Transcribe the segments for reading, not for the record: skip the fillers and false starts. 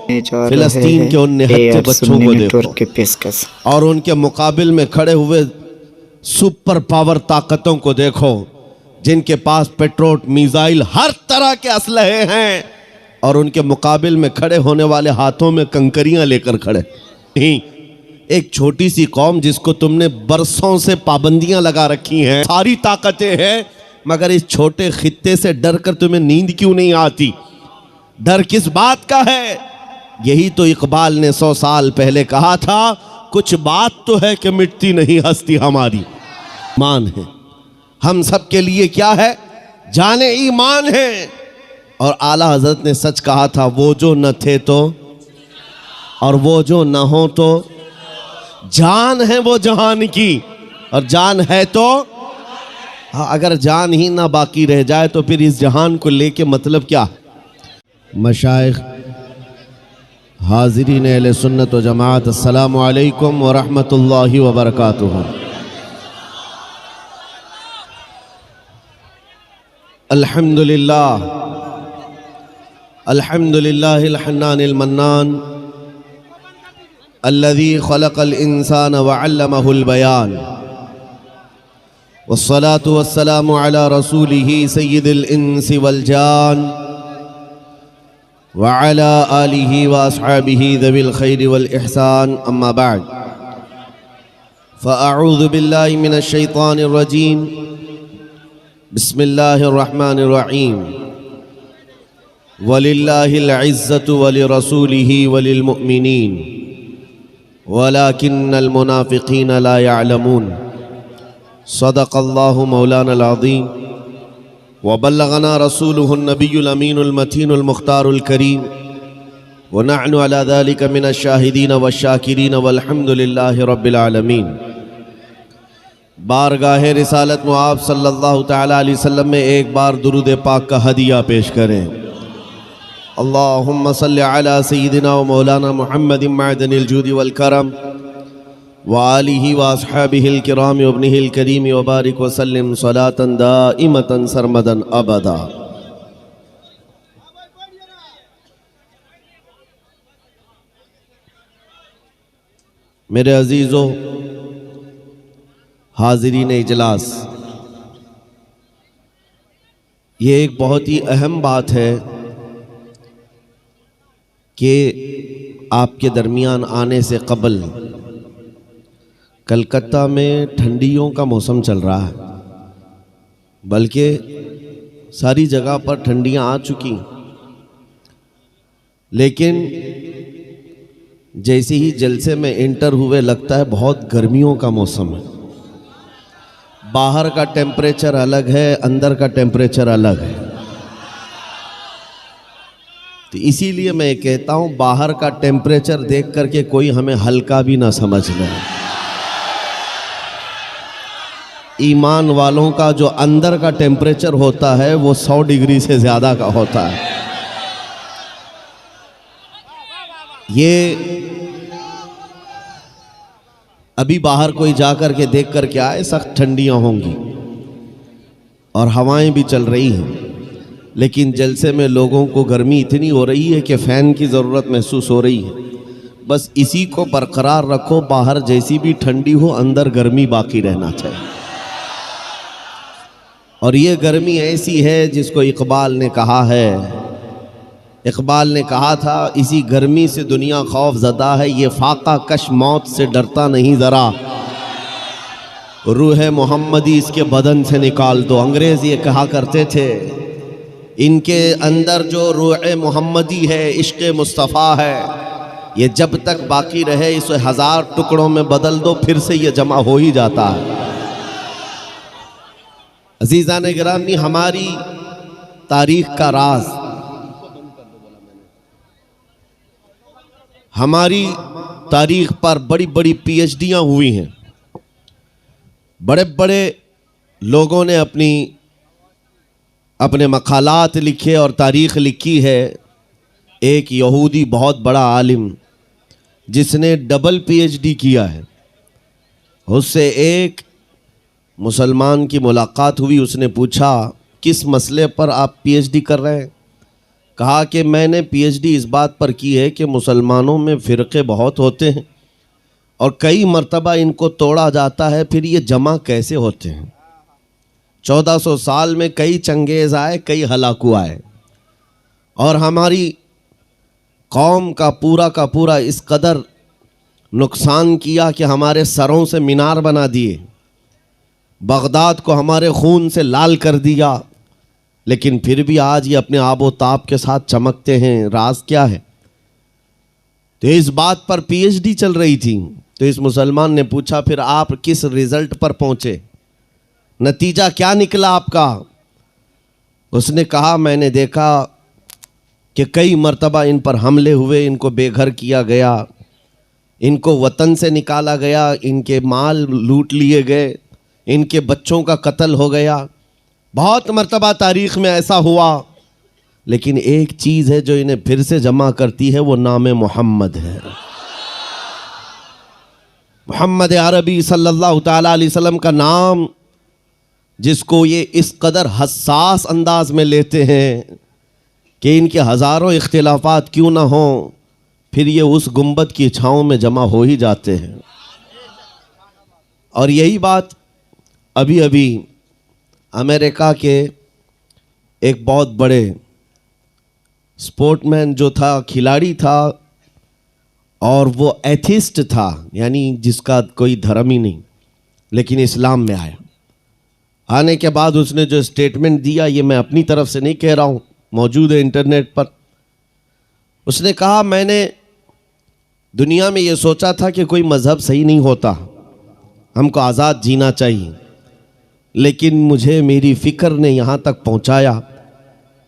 फिलिस्तीन के उन निहत्थे बच्चों को देखो की पेशकश और उनके मुकाबिल में खड़े हुए सुपर पावर ताकतों को देखो जिनके पास पेट्रोल मिसाइल हर तरह के असलहे हैं और उनके मुकाबिल में खड़े होने वाले हाथों में कंकरियां लेकर खड़े। एक छोटी सी कौम जिसको तुमने बरसों से पाबंदियां लगा रखी हैं, सारी ताकतें हैं, मगर इस छोटे खित्ते से डर कर तुम्हें नींद क्यों नहीं आती? डर किस बात का है? यही तो इकबाल ने 100 साल पहले कहा था, कुछ बात तो है कि मिटती नहीं हस्ती हमारी। ईमान है हम सब के लिए, क्या है? जाने ईमान है। और आला हजरत ने सच कहा था, वो जो न थे तो और वो जो न हो तो जान है वो जहान की, और जान है तो हाँ, अगर जान ही ना बाकी रह जाए तो फिर इस जहान को लेके मतलब क्या? मशाइख, हाज़रीन अहले सुन्नत व जमात, अस्सलामु अलैकुम व रहमतुल्लाहि व बरकातुहू। अल्हम्दुलिल्लाह अल्हम्दुलिल्लाहिल हन्नानिल मन्नान अल्लज़ी खलक़ल इंसान व अल्लमहुल बयान वस्सलातु वस्सलामु अला रसूलिही सय्यिदिल इंसी वल जान व अला आलिही व अस्हाबिही ज़विल खैरि वल इहसान, अम्मा बअद। फ़अऊज़ु बिल्लाहि मिनश शैतानिर रजीम, बिस्मिल्लाहिर रहमानिर रहीम। वलिल्लाहिल इज़्ज़तु वलिरसूलिही वलिल मुअमिनीन वलाकिन्नल मुनाफ़िक़ीन ला यअलमून। सदक़ल्लाहु मौलानाल अज़ीम व बल्लगना रसूलुहुन नबियुल अमीनुल मतीनुल मुख्तारुल करीम व नहनु अला ज़ालिका मिनश शाहिदीन वश्शाकिरीन वल्हम्दुलिल्लाहि रब्बिल आलमीन। बारगाह रिसालत में आप सल्लल्लाहु तआला अलैहि वसल्लम में एक बार दुरूद पाक का हदिया पेश करें। अल्लाहुम्मा सल्लि अला सय्यिदिना व मौलाना मुहम्मदिन मअदनिल जूदि वल करम व आलिही व अस्हाबिहिल किराम व इब्निहिल करीम व बारिक व सल्लिम सलातन दाइमतन सरमदन अबदा। मेरे अजीज़ों, हाज़रीन इजलास, ये एक बहुत ही अहम बात है कि आपके दरमियान आने से कबल कलकत्ता में ठंडियों का मौसम चल रहा है, बल्कि सारी जगह पर ठंडियां आ चुकी, लेकिन जैसे ही जलसे में एंटर हुए लगता है बहुत गर्मियों का मौसम है। बाहर का टेम्परेचर अलग है, अंदर का टेम्परेचर अलग है। तो इसीलिए मैं कहता हूँ, बाहर का टेम्परेचर देख करके कोई हमें हल्का भी ना समझ ले। ईमान वालों का जो अंदर का टेम्परेचर होता है वो 100 डिग्री से ज़्यादा का होता है। ये अभी बाहर कोई जा कर के देख कर के आए, सख्त ठंडियाँ होंगी और हवाएं भी चल रही हैं, लेकिन जलसे में लोगों को गर्मी इतनी हो रही है कि फ़ैन की ज़रूरत महसूस हो रही है। बस इसी को बरकरार रखो, बाहर जैसी भी ठंडी हो अंदर गर्मी बाकी रहना चाहिए। और ये गर्मी ऐसी है जिसको इकबाल ने कहा है, इकबाल ने कहा था, इसी गर्मी से दुनिया खौफ ज़दा है, ये फाका कश मौत से डरता नहीं ज़रा, रूह मोहम्मदी इसके बदन से निकाल दो। अंग्रेज़ ये कहा करते थे, इनके अंदर जो रूह मोहम्मदी है, इश्क़ मुस्तफ़ा है, ये जब तक बाकी रहे इसे 1000 टुकड़ों में बदल दो, फिर से ये जमा हो ही जाता है। अज़ीज़ान गिरामी, हमारी तारीख़ का राज, हमारी तारीख़ पर बड़ी बड़ी PhDयाँ हुई हैं, बड़े बड़े लोगों ने अपने मक़ालात लिखे और तारीख़ लिखी है। एक यहूदी बहुत बड़ा आलिम जिसने डबल PhD किया है, उससे एक मुसलमान की मुलाकात हुई। उसने पूछा, किस मसले पर आप PhD कर रहे हैं? कहा कि मैंने पीएचडी इस बात पर की है कि मुसलमानों में फ़िरक़े बहुत होते हैं और कई मर्तबा इनको तोड़ा जाता है, फिर ये जमा कैसे होते हैं। 1400 साल में कई चंगेज़ आए, कई हलाकू आए और हमारी कौम का पूरा इस कदर नुकसान किया कि हमारे सरों से मीनार बना दिए, बगदाद को हमारे खून से लाल कर दिया, लेकिन फिर भी आज ये अपने आबो ताब के साथ चमकते हैं। राज क्या है? तो इस बात पर पीएचडी चल रही थी। तो इस मुसलमान ने पूछा, फिर आप किस रिजल्ट पर पहुंचे, नतीजा क्या निकला आपका? उसने कहा, मैंने देखा कि कई मर्तबा इन पर हमले हुए, इनको बेघर किया गया, इनको वतन से निकाला गया, इनके माल लूट लिए गए, इनके बच्चों का कत्ल हो गया। बहुत मर्तबा तारीख़ में ऐसा हुआ, लेकिन एक चीज़ है जो इन्हें फिर से जमा करती है, वो नाम मोहम्मद है। मोहम्मद अरबी सल्लल्लाहु ताला अलैहि वसल्लम का नाम, जिसको ये इस कदर हसास अंदाज में लेते हैं कि इनके हज़ारों इख्तिलाफात क्यों ना हों, फिर ये उस गुंबद की छाँव में जमा हो ही जाते हैं। और यही बात अभी अभी अमेरिका के एक बहुत बड़े स्पोर्टमैन जो था, खिलाड़ी था, और वो एथिस्ट था, यानी जिसका कोई धर्म ही नहीं, लेकिन इस्लाम में आया। आने के बाद उसने जो स्टेटमेंट दिया, ये मैं अपनी तरफ से नहीं कह रहा हूँ, मौजूद है इंटरनेट पर। उसने कहा, मैंने दुनिया में ये सोचा था कि कोई मज़हब सही नहीं होता, हमको आज़ाद जीना चाहिए, लेकिन मुझे मेरी फ़िक्र ने यहाँ तक पहुँचाया।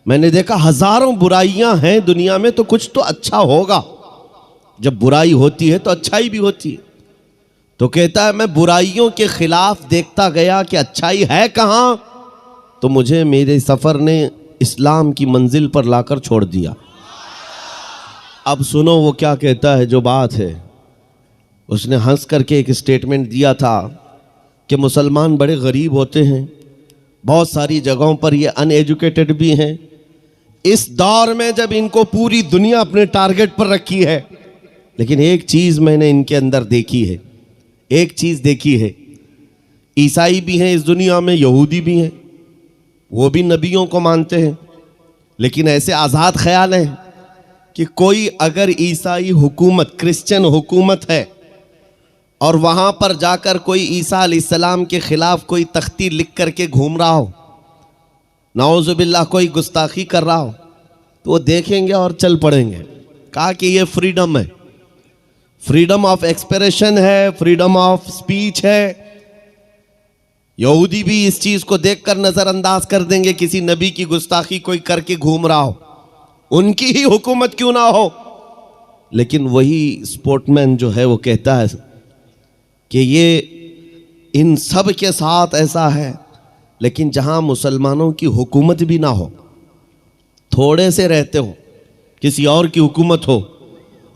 मैंने देखा हज़ारों बुराइयाँ हैं दुनिया में, तो कुछ तो अच्छा होगा। जब बुराई होती है तो अच्छाई भी होती है। तो कहता है, मैं बुराइयों के ख़िलाफ़ देखता गया कि अच्छाई है कहाँ, तो मुझे मेरे सफ़र ने इस्लाम की मंजिल पर लाकर छोड़ दिया। अब सुनो वो क्या कहता है, जो बात है। उसने हंस करके एक स्टेटमेंट दिया था कि मुसलमान बड़े गरीब होते हैं, बहुत सारी जगहों पर ये अनएजुकेटेड भी हैं। इस दौर में जब इनको पूरी दुनिया अपने टारगेट पर रखी है, लेकिन एक चीज़ मैंने इनके अंदर देखी है, एक चीज़ देखी है, ईसाई भी हैं इस दुनिया में, यहूदी भी हैं, वो भी नबियों को मानते हैं, लेकिन ऐसे आज़ाद ख्याल हैं कि कोई अगर ईसाई हुकूमत, क्रिश्चियन हुकूमत है और वहाँ पर जाकर कोई ईसा अलैहिस्सलाम के ख़िलाफ़ कोई तख्ती लिख करके घूम रहा हो, नाउज़ुबिल्लाह कोई गुस्ताखी कर रहा हो, तो वो देखेंगे और चल पड़ेंगे। कहा कि ये फ्रीडम है, फ्रीडम ऑफ एक्सप्रेशन है, फ्रीडम ऑफ स्पीच है। यहूदी भी इस चीज़ को देखकर नज़रअंदाज कर देंगे, किसी नबी की गुस्ताखी कोई करके घूम रहा हो, उनकी ही हुकूमत क्यों ना हो। लेकिन वही स्पोर्टमैन जो है वो कहता है कि ये इन सब के साथ ऐसा है, लेकिन जहाँ मुसलमानों की हुकूमत भी ना हो, थोड़े से रहते हो, किसी और की हुकूमत हो,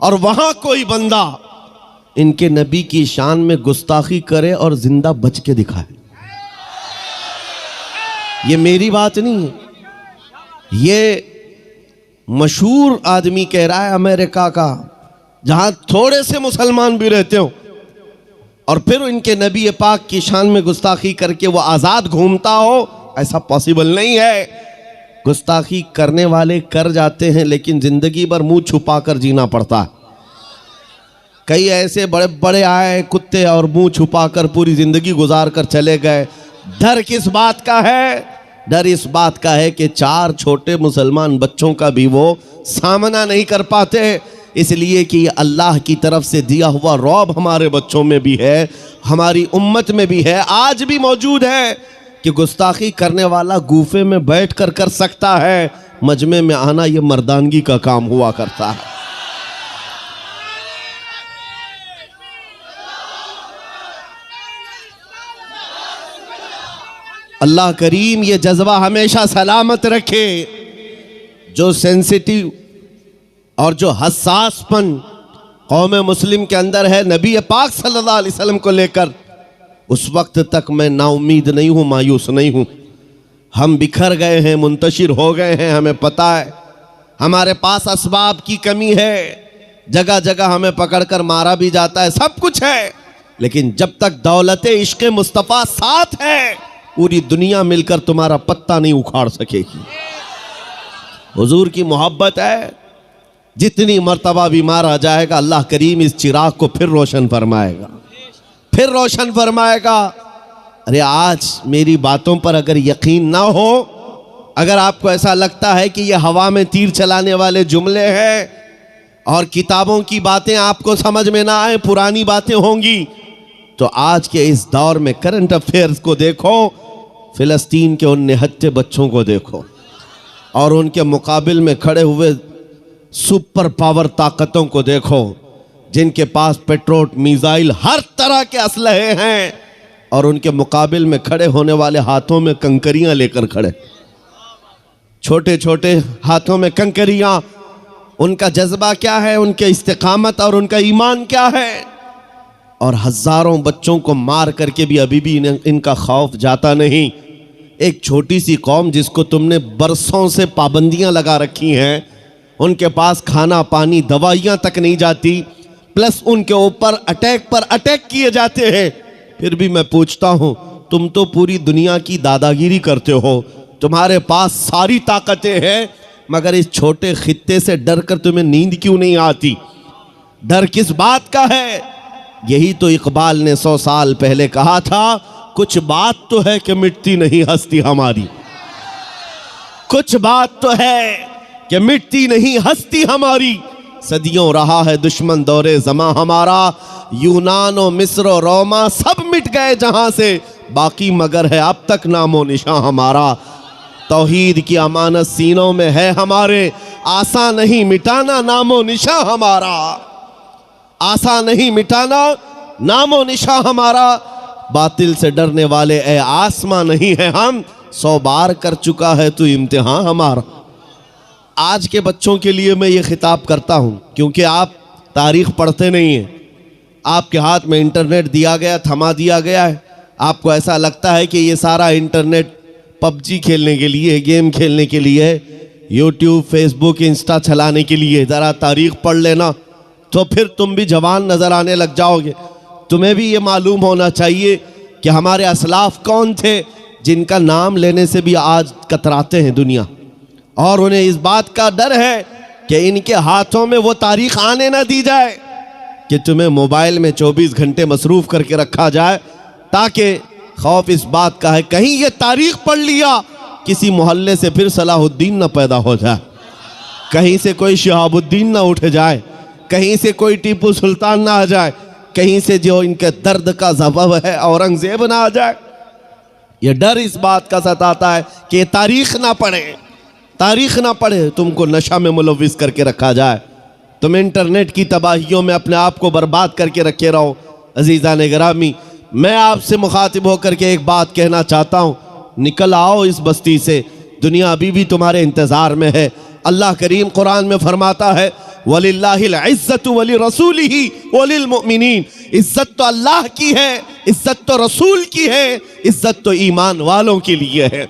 और वहाँ कोई बंदा इनके नबी की शान में गुस्ताखी करे और जिंदा बच के दिखाए। ये मेरी बात नहीं है, ये मशहूर आदमी कह रहा है अमेरिका का, जहाँ थोड़े से मुसलमान भी रहते हो और फिर इनके नबी पाक की शान में गुस्ताखी करके वो आज़ाद घूमता हो, ऐसा पॉसिबल नहीं है। गुस्ताखी करने वाले कर जाते हैं, लेकिन ज़िंदगी भर मुंह छुपा कर जीना पड़ता है। कई ऐसे बड़े बड़े आए कुत्ते और मुंह छुपा कर पूरी ज़िंदगी गुजार कर चले गए। डर किस बात का है? डर इस बात का है कि 4 छोटे मुसलमान बच्चों का भी वो सामना नहीं कर पाते, इसलिए कि अल्लाह की तरफ से दिया हुआ रौब हमारे बच्चों में भी है, हमारी उम्मत में भी है, आज भी मौजूद है कि गुस्ताखी करने वाला गूफे में बैठ कर सकता है, मजमे में आना ये मर्दानगी का काम हुआ करता है। अल्लाह करीम ये जज्बा हमेशा सलामत रखे। जो सेंसिटिव और जो हसासपन कौम मुस्लिम के अंदर है नबी पाक सल्लल्लाहु अलैहि वसल्लम को लेकर, उस वक्त तक मैं नाउमीद नहीं हूँ, मायूस नहीं हूँ। हम बिखर गए हैं, मुंतशिर हो गए हैं, हमें पता है, हमारे पास असबाब की कमी है, जगह जगह हमें पकड़कर मारा भी जाता है, सब कुछ है, लेकिन जब तक दौलत इश्क मुस्तफ़ा साथ है, पूरी दुनिया मिलकर तुम्हारा पत्ता नहीं उखाड़ सकेगी। हुजूर की मोहब्बत है, जितनी मर्तबा भी मारा जाएगा, अल्लाह करीम इस चिराग को फिर रोशन फरमाएगा, फिर रोशन फरमाएगा। अरे आज मेरी बातों पर अगर यकीन ना हो, अगर आपको ऐसा लगता है कि ये हवा में तीर चलाने वाले जुमले हैं और किताबों की बातें आपको समझ में ना आए, पुरानी बातें होंगी, तो आज के इस दौर में करंट अफेयर्स को देखो, फिलिस्तीन के उन निहत्थे बच्चों को देखो और उनके मुकाबिल में खड़े हुए सुपर पावर ताकतों को देखो, जिनके पास पेट्रोल, मिसाइल, हर तरह के असलहे हैं, और उनके मुकाबिल में खड़े होने वाले हाथों में कंकरियां लेकर खड़े, छोटे छोटे हाथों में कंकरियां। उनका जज्बा क्या है, उनके इस्तिकामत और उनका ईमान क्या है। और हजारों बच्चों को मार करके भी अभी भी इनका खौफ जाता नहीं। एक छोटी सी कौम जिसको तुमने बरसों से पाबंदियां लगा रखी हैं, उनके पास खाना पानी दवाइयां तक नहीं जाती, प्लस उनके ऊपर अटैक किए जाते हैं, फिर भी मैं पूछता हूं, तुम तो पूरी दुनिया की दादागिरी करते हो, तुम्हारे पास सारी ताकतें हैं, मगर इस छोटे खित्ते से डर कर तुम्हें नींद क्यों नहीं आती? डर किस बात का है? यही तो इकबाल ने 100 साल पहले कहा था, कुछ बात तो है कि मिटती नहीं हस्ती हमारी, कुछ बात तो है कि मिटती नहीं हस्ती हमारी। सदियों रहा है दुश्मन दौरे ज़मां हमारा, यूनान और मिस्र और रोमा सब मिट गए जहां से, बाकी मगर है अब तक नामो निशां हमारा। तौहीद की अमानत सीनों में है हमारे, आसा नहीं मिटाना नामो निशां हमारा, आसा नहीं मिटाना नामो निशां हमारा। बातिल से डरने वाले ए आसमां नहीं है हम, 100 बार कर चुका है तू इम्तिहान हमारा। आज के बच्चों के लिए मैं ये खिताब करता हूँ, क्योंकि आप तारीख पढ़ते नहीं हैं, आपके हाथ में इंटरनेट दिया गया, थमा दिया गया है, आपको ऐसा लगता है कि ये सारा इंटरनेट पबजी खेलने के लिए, गेम खेलने के लिए, यूट्यूब, फेसबुक, इंस्टा चलाने के लिए। ज़रा तारीख पढ़ लेना तो फिर तुम भी जवान नज़र आने लग जाओगे। तुम्हें भी ये मालूम होना चाहिए कि हमारे असलाफ कौन थे, जिनका नाम लेने से भी आज कतराते हैं दुनिया, और उन्हें इस बात का डर है कि इनके हाथों में वो तारीख आने ना दी जाए कि तुम्हें मोबाइल में 24 घंटे मसरूफ़ करके रखा जाए, ताकि खौफ इस बात का है कहीं ये तारीख पढ़ लिया, किसी मोहल्ले से फिर सलाहुद्दीन ना पैदा हो जाए, कहीं से कोई शिहाबुद्दीन ना उठ जाए, कहीं से कोई टीपू सुल्तान ना आ जाए, कहीं से जो इनके दर्द का सबब है औरंगजेब ना आ जाए। ये डर इस बात का सताता है कि तारीख ना पढ़े, तारीख ना पढ़े, तुमको नशा में मुलविस करके रखा जाए, तुम इंटरनेट की तबाहियों में अपने आप को बर्बाद करके रखे रहो। अजीज़ान गिरामी, मैं आपसे मुखातिब होकर के एक बात कहना चाहता हूँ, निकल आओ इस बस्ती से, दुनिया अभी भी तुम्हारे इंतज़ार में है। अल्लाह करीम कुरान में फरमाता है, वलिल्लाहिल इज़्ज़तु वली रसूलिही वलिल मुमिनीन, इज़्ज़त तो अल्लाह की है, इज़्ज़त तो रसूल की है, इज़्ज़त तो ईमान वालों के लिए है।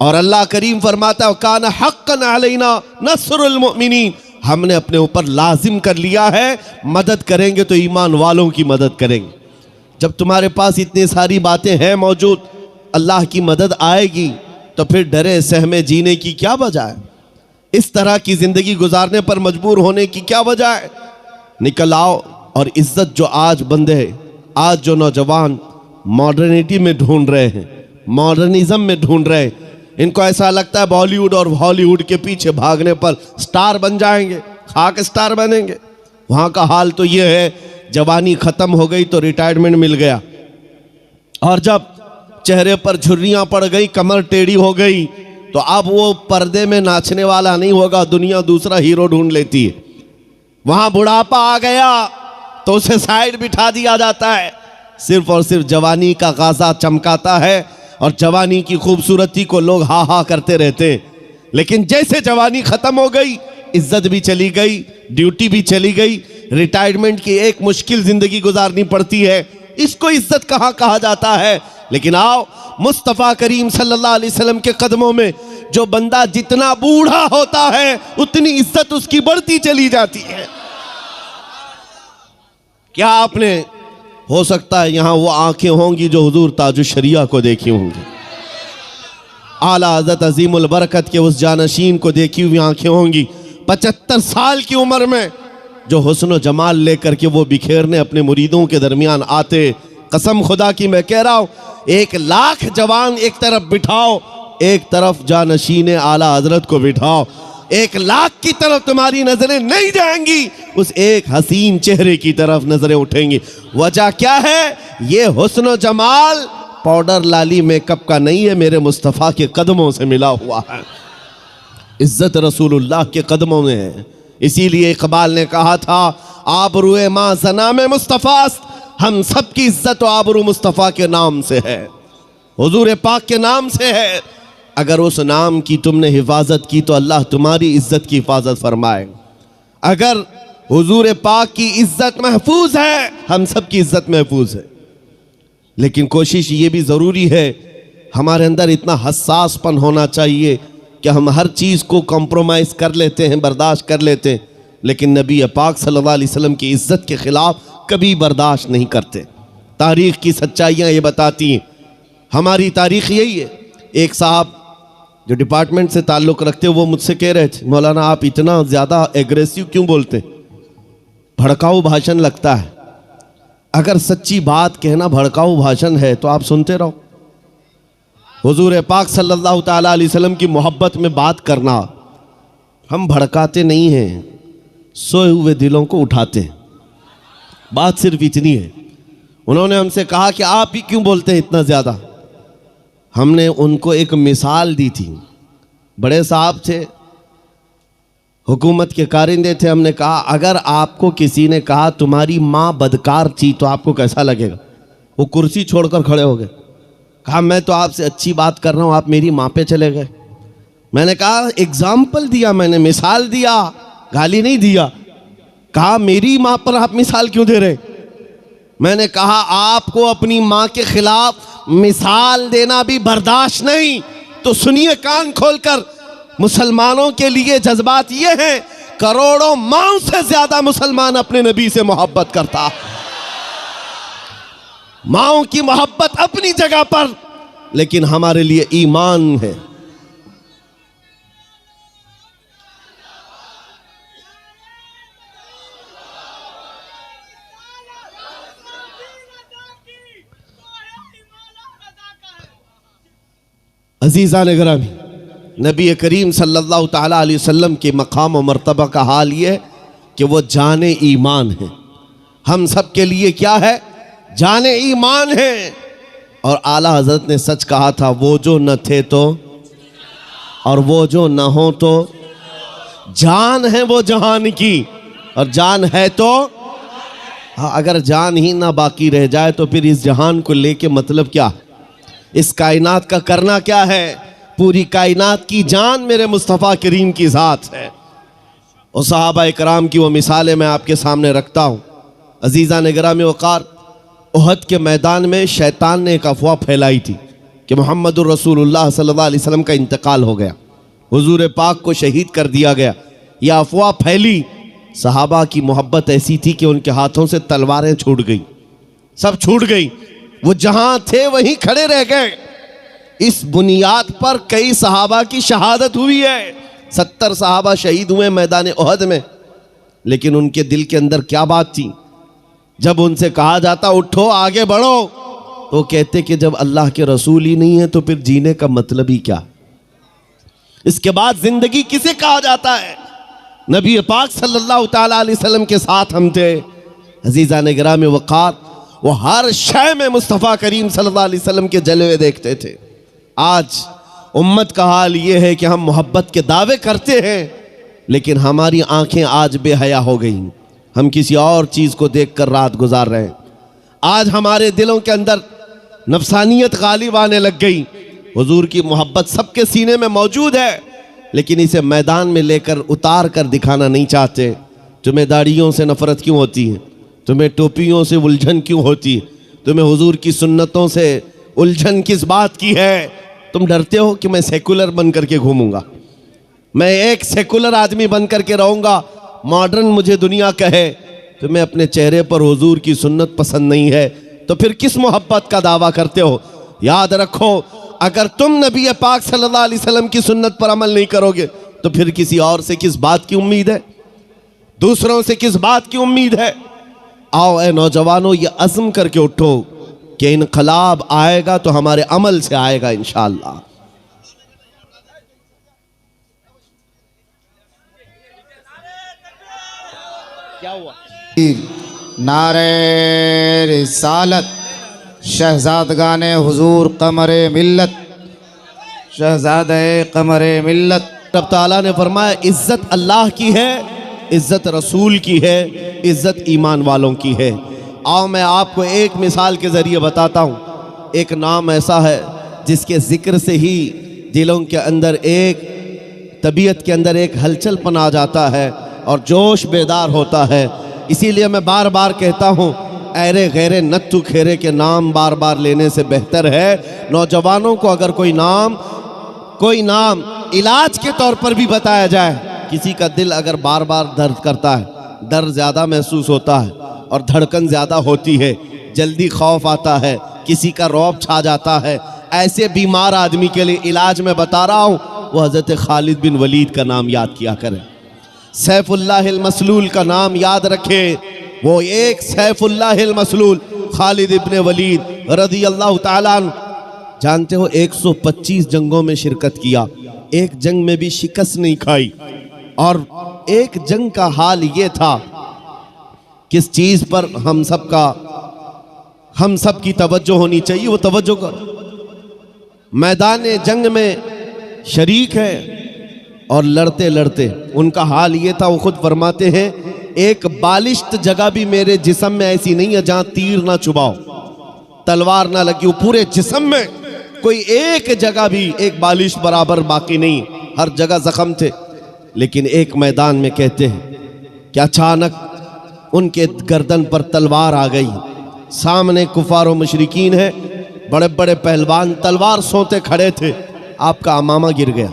और अल्लाह करीम फरमाता है, काना हक्कन अलैना नस्रुल मुमिनीन, हमने अपने ऊपर लाजिम कर लिया है, मदद करेंगे तो ईमान वालों की मदद करेंगे। जब तुम्हारे पास इतनी सारी बातें हैं मौजूद, अल्लाह की मदद आएगी तो फिर डरे सहमे जीने की क्या वजह है? इस तरह की ज़िंदगी गुजारने पर मजबूर होने की क्या वजह है? निकल आओ। और इज़्ज़त जो आज बंदे, आज जो नौजवान मॉडर्निटी में ढूंढ रहे हैं, मॉडर्निज्म में ढूंढ रहे हैं, इनको ऐसा लगता है बॉलीवुड और हॉलीवुड के पीछे भागने पर स्टार बन जाएंगे, खाक स्टार बनेंगे। वहाँ का हाल तो ये है, जवानी ख़त्म हो गई तो रिटायरमेंट मिल गया, और जब चेहरे पर झुर्रियाँ पड़ गई, कमर टेढ़ी हो गई, तो अब वो पर्दे में नाचने वाला नहीं होगा, दुनिया दूसरा हीरो ढूंढ लेती है। वहाँ बुढ़ापा आ गया तो उसे साइड बिठा दिया जाता है, सिर्फ और सिर्फ जवानी का गाज़ा चमकाता है और जवानी की खूबसूरती को लोग हा हा करते रहते हैं। लेकिन जैसे जवानी ख़त्म हो गई, इज्जत भी चली गई, ड्यूटी भी चली गई, रिटायरमेंट की एक मुश्किल ज़िंदगी गुजारनी पड़ती है। इसको इज्जत कहाँ कहा जाता है? लेकिन आओ मुस्तफ़ा करीम सल्लल्लाहु अलैहि वसल्लम के कदमों में जो बंदा जितना बूढ़ा होता है उतनी इज्जत उसकी बढ़ती चली जाती है। क्या आपने, हो सकता है यहां वो आंखें होंगी जो हुजूर ताजुश शरिया को देखी होंगी, आला हज़रत अजीमुल बरकत के उस जानशीन को देखी हुई आंखें होंगी। 75 साल की उम्र में जो हुस्न जमाल लेकर के वो बिखेरने अपने मुरीदों के दरमियान आते, कसम खुदा की मैं कह रहा हूं, 1 लाख जवान एक तरफ बिठाओ, एक तरफ जानशीन आला हजरत को बिठाओ, 1 लाख की तरफ तुम्हारी नजरें नहीं जाएंगी, उस एक हसीन चेहरे की तरफ नजरें उठेंगी। वजह क्या है? ये हुस्न जमाल पाउडर लाली मेकअप का नहीं है, मेरे मुस्तफ़ा के कदमों से मिला हुआ है। इज्जत रसूलुल्लाह के कदमों में है। इसीलिए इकबाल ने कहा था, आबरूए माँ जना में मुस्तफ़ा, हम सब की इज्जत और आबरू मुस्तफ़ा के नाम से है, हुजूर पाक के नाम से है। अगर उस नाम की तुमने हिफाजत की तो अल्लाह तुम्हारी इज्जत की हिफाजत फरमाए। अगर हुजूर पाक की इज्जत महफूज है, हम सब की इज्जत महफूज है। लेकिन कोशिश ये भी ज़रूरी है, हमारे अंदर इतना हसासपन होना चाहिए कि हम हर चीज़ को कॉम्प्रोमाइज़ कर लेते हैं, बर्दाश्त कर लेते हैं, लेकिन नबी पाक सल्लल्लाहु अलैहि वसल्लम की इज़्ज़त के ख़िलाफ़ कभी बर्दाश्त नहीं करते। तारीख़ की सच्चाइयाँ ये बताती हैं, हमारी तारीख़ यही है। एक साहब जो डिपार्टमेंट से ताल्लुक़ रखते वो मुझसे कह रहे थे, मौलाना आप इतना ज़्यादा एग्रेसिव क्यों बोलते, भड़काऊ भाषण लगता है। अगर सच्ची बात कहना भड़काऊ भाषण है तो आप सुनते रहो। हुजूर पाक सल्लल्लाहु ताला अलैहि वसल्लम की मोहब्बत में बात करना, हम भड़काते नहीं हैं, सोए हुए दिलों को उठाते हैं। बात सिर्फ इतनी है। उन्होंने हमसे कहा कि आप ही क्यों बोलते हैं इतना ज़्यादा। हमने उनको एक मिसाल दी थी। बड़े साहब थे, हुकूमत के कारिंदे थे। हमने कहा अगर आपको किसी ने कहा तुम्हारी माँ बदकार थी तो आपको कैसा लगेगा? वो कुर्सी छोड़कर खड़े हो गए। कहा मैं तो आपसे अच्छी बात कर रहा हूँ, आप मेरी माँ पे चले गए। मैंने कहा एग्जाम्पल दिया, मैंने मिसाल दिया, गाली नहीं दिया। कहा मेरी माँ पर आप मिसाल क्यों दे रहे? मैंने कहा आपको अपनी माँ के खिलाफ मिसाल देना भी बर्दाश्त नहीं, तो सुनिए कान खोलकर। मुसलमानों के लिए जज्बात ये हैं, करोड़ों माओं से ज्यादा मुसलमान अपने नबी से मोहब्बत करता। माओं की मोहब्बत अपनी जगह पर, लेकिन हमारे लिए ईमान है। अजीज़ान गिरामी, नबी करीम सल्लल्लाहु ताला अलैहि वसल्लम के मकाम और मर्तबा का हाल ये है कि वो जाने ईमान है। हम सब के लिए क्या है? जाने ईमान है। और आला हजरत ने सच कहा था, वो जो न थे तो और वो जो न हो तो, जान है वो जहान की और जान है तो हाँ, अगर जान ही ना बाकी रह जाए तो फिर इस जहान को लेके मतलब क्या? इस कायनात का करना क्या है? पूरी कायनात की जान मेरे मुस्तफ़ा करीम की ज़ात है। और सहाबा इकराम की वो मिसालें मैं आपके सामने रखता हूँ। अजीज़ा निगरामी वक़ार, उहद के मैदान में शैतान ने एक अफवाह फैलाई थी कि मुहम्मदुर रसूलुल्लाह सल्लल्लाहु अलैहि वसल्लम का इंतकाल हो गया, हुजूर पाक को शहीद कर दिया गया। यह अफवाह फैली। सहाबा की मोहब्बत ऐसी थी कि उनके हाथों से तलवारें छूट गई, सब छूट गई। वो जहां थे वहीं खड़े रह गए। इस बुनियाद पर कई सहाबा की शहादत हुई है। 70 सहाबा शहीद हुए मैदान उहद में। लेकिन उनके दिल के अंदर क्या बात थी? जब उनसे कहा जाता उठो आगे बढ़ो, तो कहते कि जब अल्लाह के रसूल ही नहीं है तो फिर जीने का मतलब ही क्या? इसके बाद जिंदगी किसे कहा जाता है? नबी पाक सल्लल्लाहु ताला अलैहि वसल्लम के साथ हम थे। अजीज़ा निगरामी वक़ार, वो हर शय में मुस्तफ़ा करीम सल्लल्लाहु अलैहि वसल्लम के जलवे देखते थे। आज उम्मत का हाल ये है कि हम मोहब्बत के दावे करते हैं, लेकिन हमारी आंखें आज बेहया हो गई। हम किसी और चीज़ को देखकर रात गुजार रहे हैं। आज हमारे दिलों के अंदर नफसानियत गालिब आने लग गई। हुजूर की मोहब्बत सबके सीने में मौजूद है, लेकिन इसे मैदान में लेकर उतार कर दिखाना नहीं चाहते। तुम्हें दाढ़ियों से नफरत क्यों होती है? तुम्हें टोपियों से उलझन क्यों होती है? तुम्हें हुजूर की सुन्नतों से उलझन किस बात की है? तुम डरते हो कि मैं सेकुलर बन करके घूमूंगा, मैं एक सेकुलर आदमी बन करके रहूंगा, मॉडर्न मुझे दुनिया कहे, तो मैं अपने चेहरे पर हुजूर की सुन्नत पसंद नहीं है, तो फिर किस मोहब्बत का दावा करते हो? याद रखो, अगर तुम नबी पाक सल्लल्लाहु अलैहि वसल्लम की सुन्नत पर अमल नहीं करोगे तो फिर किसी और से किस बात की उम्मीद है? दूसरों से किस बात की उम्मीद है? आओ ए नौजवानों, ये अज़्म करके उठो कि इनकलाब आएगा तो हमारे अमल से आएगा इंशाअल्लाह। क्या हुआ? नारे रिसालत, शहजादगाने हुजूर कमरे मिल्लत, शहजादे कमरे मिल्लत। रब ताला ने फरमाया इज्जत अल्लाह की है, इज्जत रसूल की है, इज्जत ईमान वालों की है। आओ मैं आपको एक मिसाल के ज़रिए बताता हूँ। एक नाम ऐसा है जिसके ज़िक्र से ही दिलों के अंदर एक तबीयत के अंदर एक हलचलपन आ जाता है और जोश बेदार होता है। इसीलिए मैं बार बार कहता हूँ, ऐरे गैरे नत्थु खेरे के नाम बार बार लेने से बेहतर है नौजवानों को अगर कोई नाम इलाज के तौर पर भी बताया जाए। किसी का दिल अगर बार बार दर्द करता है, डर ज़्यादा महसूस होता है और धड़कन ज़्यादा होती है, जल्दी खौफ आता है, किसी का रौब छा जाता है, ऐसे बीमार आदमी के लिए इलाज मैं बता रहा हूँ, वो हज़रत खालिद बिन वलीद का नाम याद किया करें। सैफुल्लाहिल मसलूल का नाम याद रखें। वो एक सैफुल्लाहिल मसलूल खालिद इब्ने वलीद रज़ी अल्लाह ताला अन्हु, जानते हो 125 जंगों में शिरकत किया, एक जंग में भी शिकस्त नहीं खाई। और एक जंग का हाल ये था, किस चीज़ पर हम सब की तवज्जो होनी चाहिए, वो तवज्जो का मैदान जंग में शरीक है और लड़ते लड़ते उनका हाल ये था, वो खुद फरमाते हैं एक बालिश्त जगह भी मेरे जिस्म में ऐसी नहीं है जहां तीर ना चुभाओ, तलवार ना लगी हो, पूरे जिस्म में कोई एक जगह भी एक बालिश बराबर बाकी नहीं, हर जगह जख्म थे। लेकिन एक मैदान में कहते हैं कि अचानक उनके गर्दन पर तलवार आ गई, सामने कुफार व मुशरिकीन है, बड़े बड़े पहलवान तलवार सोते खड़े थे, आपका अमामा गिर गया,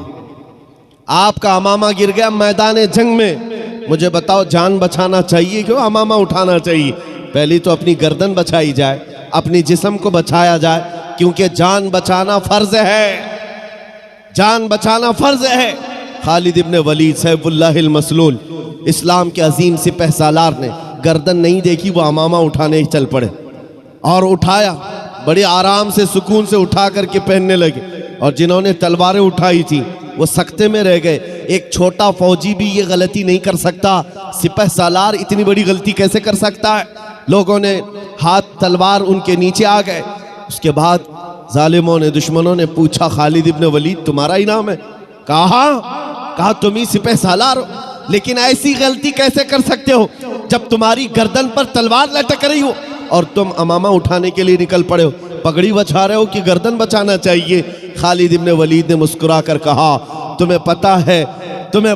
आपका अमामा गिर गया मैदान जंग में। मुझे बताओ जान बचाना चाहिए क्यों अमामा उठाना चाहिए? पहले तो अपनी गर्दन बचाई जाए, अपनी जिस्म को बचाया जाए, क्योंकि जान बचाना फर्ज है, जान बचाना फर्ज है। खालिद इब्ने वलीद सैफुल्लाहिल मसलूल, इस्लाम के अजीम सिपह सालार ने गर्दन नहीं देखी, वो अमामा उठाने ही चल पड़े और उठाया, बड़े आराम से सुकून से उठा करके पहनने लगे। और जिन्होंने तलवारें उठाई थी वो सकते में रह गए। एक छोटा फौजी भी ये गलती नहीं कर सकता, सिपह सालार इतनी बड़ी गलती कैसे कर सकता है? लोगों ने हाथ तलवार उनके नीचे आ गए। उसके बाद जालिमों ने, दुश्मनों ने पूछा खालिद इब्ने वलीद तुम्हारा ही नाम है? कहा तुम ही सिपह सालार हो, लेकिन ऐसी गलती कैसे कर सकते हो जब तुम्हारी गर्दन पर तलवार लटक रही हो और तुम अमामा उठाने के लिए निकल पड़े हो, पगड़ी बचा रहे हो कि गर्दन बचाना चाहिए? खालिद इब्ने वलीद ने मुस्कुरा कर कहा तुम्हें